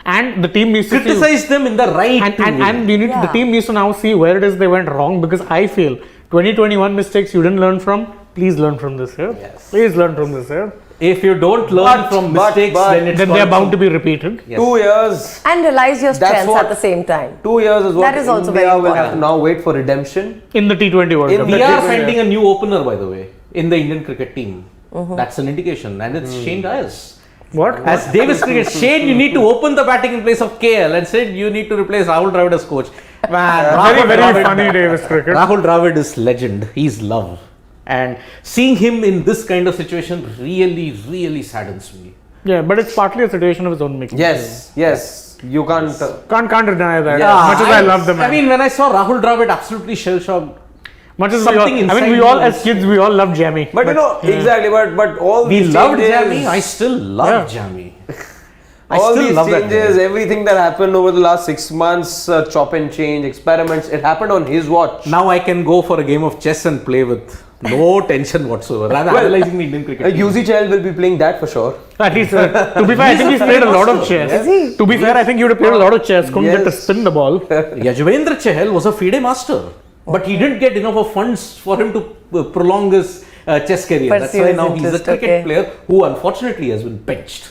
[SPEAKER 3] And the team needs to
[SPEAKER 2] Criticize them in the right
[SPEAKER 3] and,
[SPEAKER 2] to
[SPEAKER 3] and,
[SPEAKER 2] win.
[SPEAKER 3] and you need
[SPEAKER 4] Yeah.
[SPEAKER 3] the team needs to now see where it is they went wrong, because I feel 2021 mistakes you didn't learn from, please learn from this year.
[SPEAKER 1] Yes.
[SPEAKER 3] Please learn from this year.
[SPEAKER 2] If you don't learn from mistakes, then it's
[SPEAKER 3] Then they are
[SPEAKER 2] called
[SPEAKER 3] bound to be repeated.
[SPEAKER 2] Yes.
[SPEAKER 1] 2 years.
[SPEAKER 4] And realize your
[SPEAKER 1] That's
[SPEAKER 4] strengths
[SPEAKER 1] what-
[SPEAKER 4] at the same time.
[SPEAKER 1] 2 years is what
[SPEAKER 4] That is also
[SPEAKER 1] India
[SPEAKER 4] very
[SPEAKER 1] will have to
[SPEAKER 4] important.
[SPEAKER 1] now wait for redemption.
[SPEAKER 3] In the T20 World
[SPEAKER 1] In
[SPEAKER 3] Cup.
[SPEAKER 2] We
[SPEAKER 1] the
[SPEAKER 2] are
[SPEAKER 1] T20
[SPEAKER 2] finding a new opener, by the way, in the Indian cricket team. That's an indication, and it's Shane Dyers.
[SPEAKER 3] What?
[SPEAKER 2] As Davis cricket, Shane, you need to open the batting in place of KL, and said you need to replace Rahul Dravid as coach. Man,
[SPEAKER 3] Very,
[SPEAKER 2] Rahul
[SPEAKER 3] very
[SPEAKER 2] Dravid-
[SPEAKER 3] funny Davis cricket.
[SPEAKER 2] Rahul Dravid is legend. He's love, and seeing him in this kind of situation really, really saddens me.
[SPEAKER 3] Yeah, but it's partly a situation of his own making.
[SPEAKER 1] Yes, yes. You can't.
[SPEAKER 3] Can't deny that.
[SPEAKER 1] Yeah.
[SPEAKER 3] Much as I love the man.
[SPEAKER 2] I mean, when I saw Rahul Dravid absolutely shell-shocked,
[SPEAKER 3] much as
[SPEAKER 2] something
[SPEAKER 3] we all,
[SPEAKER 2] inside
[SPEAKER 3] we all
[SPEAKER 2] me
[SPEAKER 3] as
[SPEAKER 2] was-
[SPEAKER 3] kids, we all loved Jamie.
[SPEAKER 1] But you know, exactly. But all
[SPEAKER 2] we
[SPEAKER 1] these
[SPEAKER 2] loved
[SPEAKER 1] changes,
[SPEAKER 2] Jamie. I still love Jamie. I
[SPEAKER 1] all
[SPEAKER 2] still
[SPEAKER 1] these
[SPEAKER 2] love that
[SPEAKER 1] changes,
[SPEAKER 2] guy.
[SPEAKER 1] everything that happened over the last 6 months, chop and change, experiments, it happened on his watch.
[SPEAKER 2] Now I can go for a game of chess and play with no tension whatsoever. I'm analyzing the Indian cricket team.
[SPEAKER 1] UZ Chahal will be playing that for sure.
[SPEAKER 3] At least, to be fair, I think he's played a lot of chess.
[SPEAKER 4] Is he?
[SPEAKER 3] To be fair, I think he would have played a lot of chess. Couldn't get to
[SPEAKER 1] Yes.
[SPEAKER 3] spin the ball.
[SPEAKER 2] Yajuvendra Chahal was a FIDE master, but he didn't get enough of funds for him to prolong his chess career. That's
[SPEAKER 4] Pursue
[SPEAKER 2] why
[SPEAKER 4] his
[SPEAKER 2] now he's a
[SPEAKER 4] interest,
[SPEAKER 2] cricket
[SPEAKER 4] okay.
[SPEAKER 2] player who unfortunately has been benched.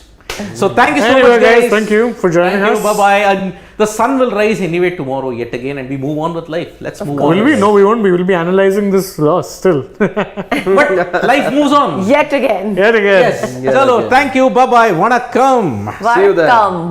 [SPEAKER 2] So thank you so
[SPEAKER 3] Anyway,
[SPEAKER 2] much, guys.
[SPEAKER 3] thank you for joining
[SPEAKER 2] Thank
[SPEAKER 3] us.
[SPEAKER 2] you, bye-bye. And the sun will rise anyway tomorrow yet again, and we move on with life. Let's move on.
[SPEAKER 3] Will we? No, we won't. We will be analyzing this loss still.
[SPEAKER 2] But life moves on.
[SPEAKER 4] Yet again.
[SPEAKER 3] Yet again.
[SPEAKER 2] Yes. Chalo, thank you. Bye-bye. Vanakkam.
[SPEAKER 1] See you there.
[SPEAKER 4] Welcome.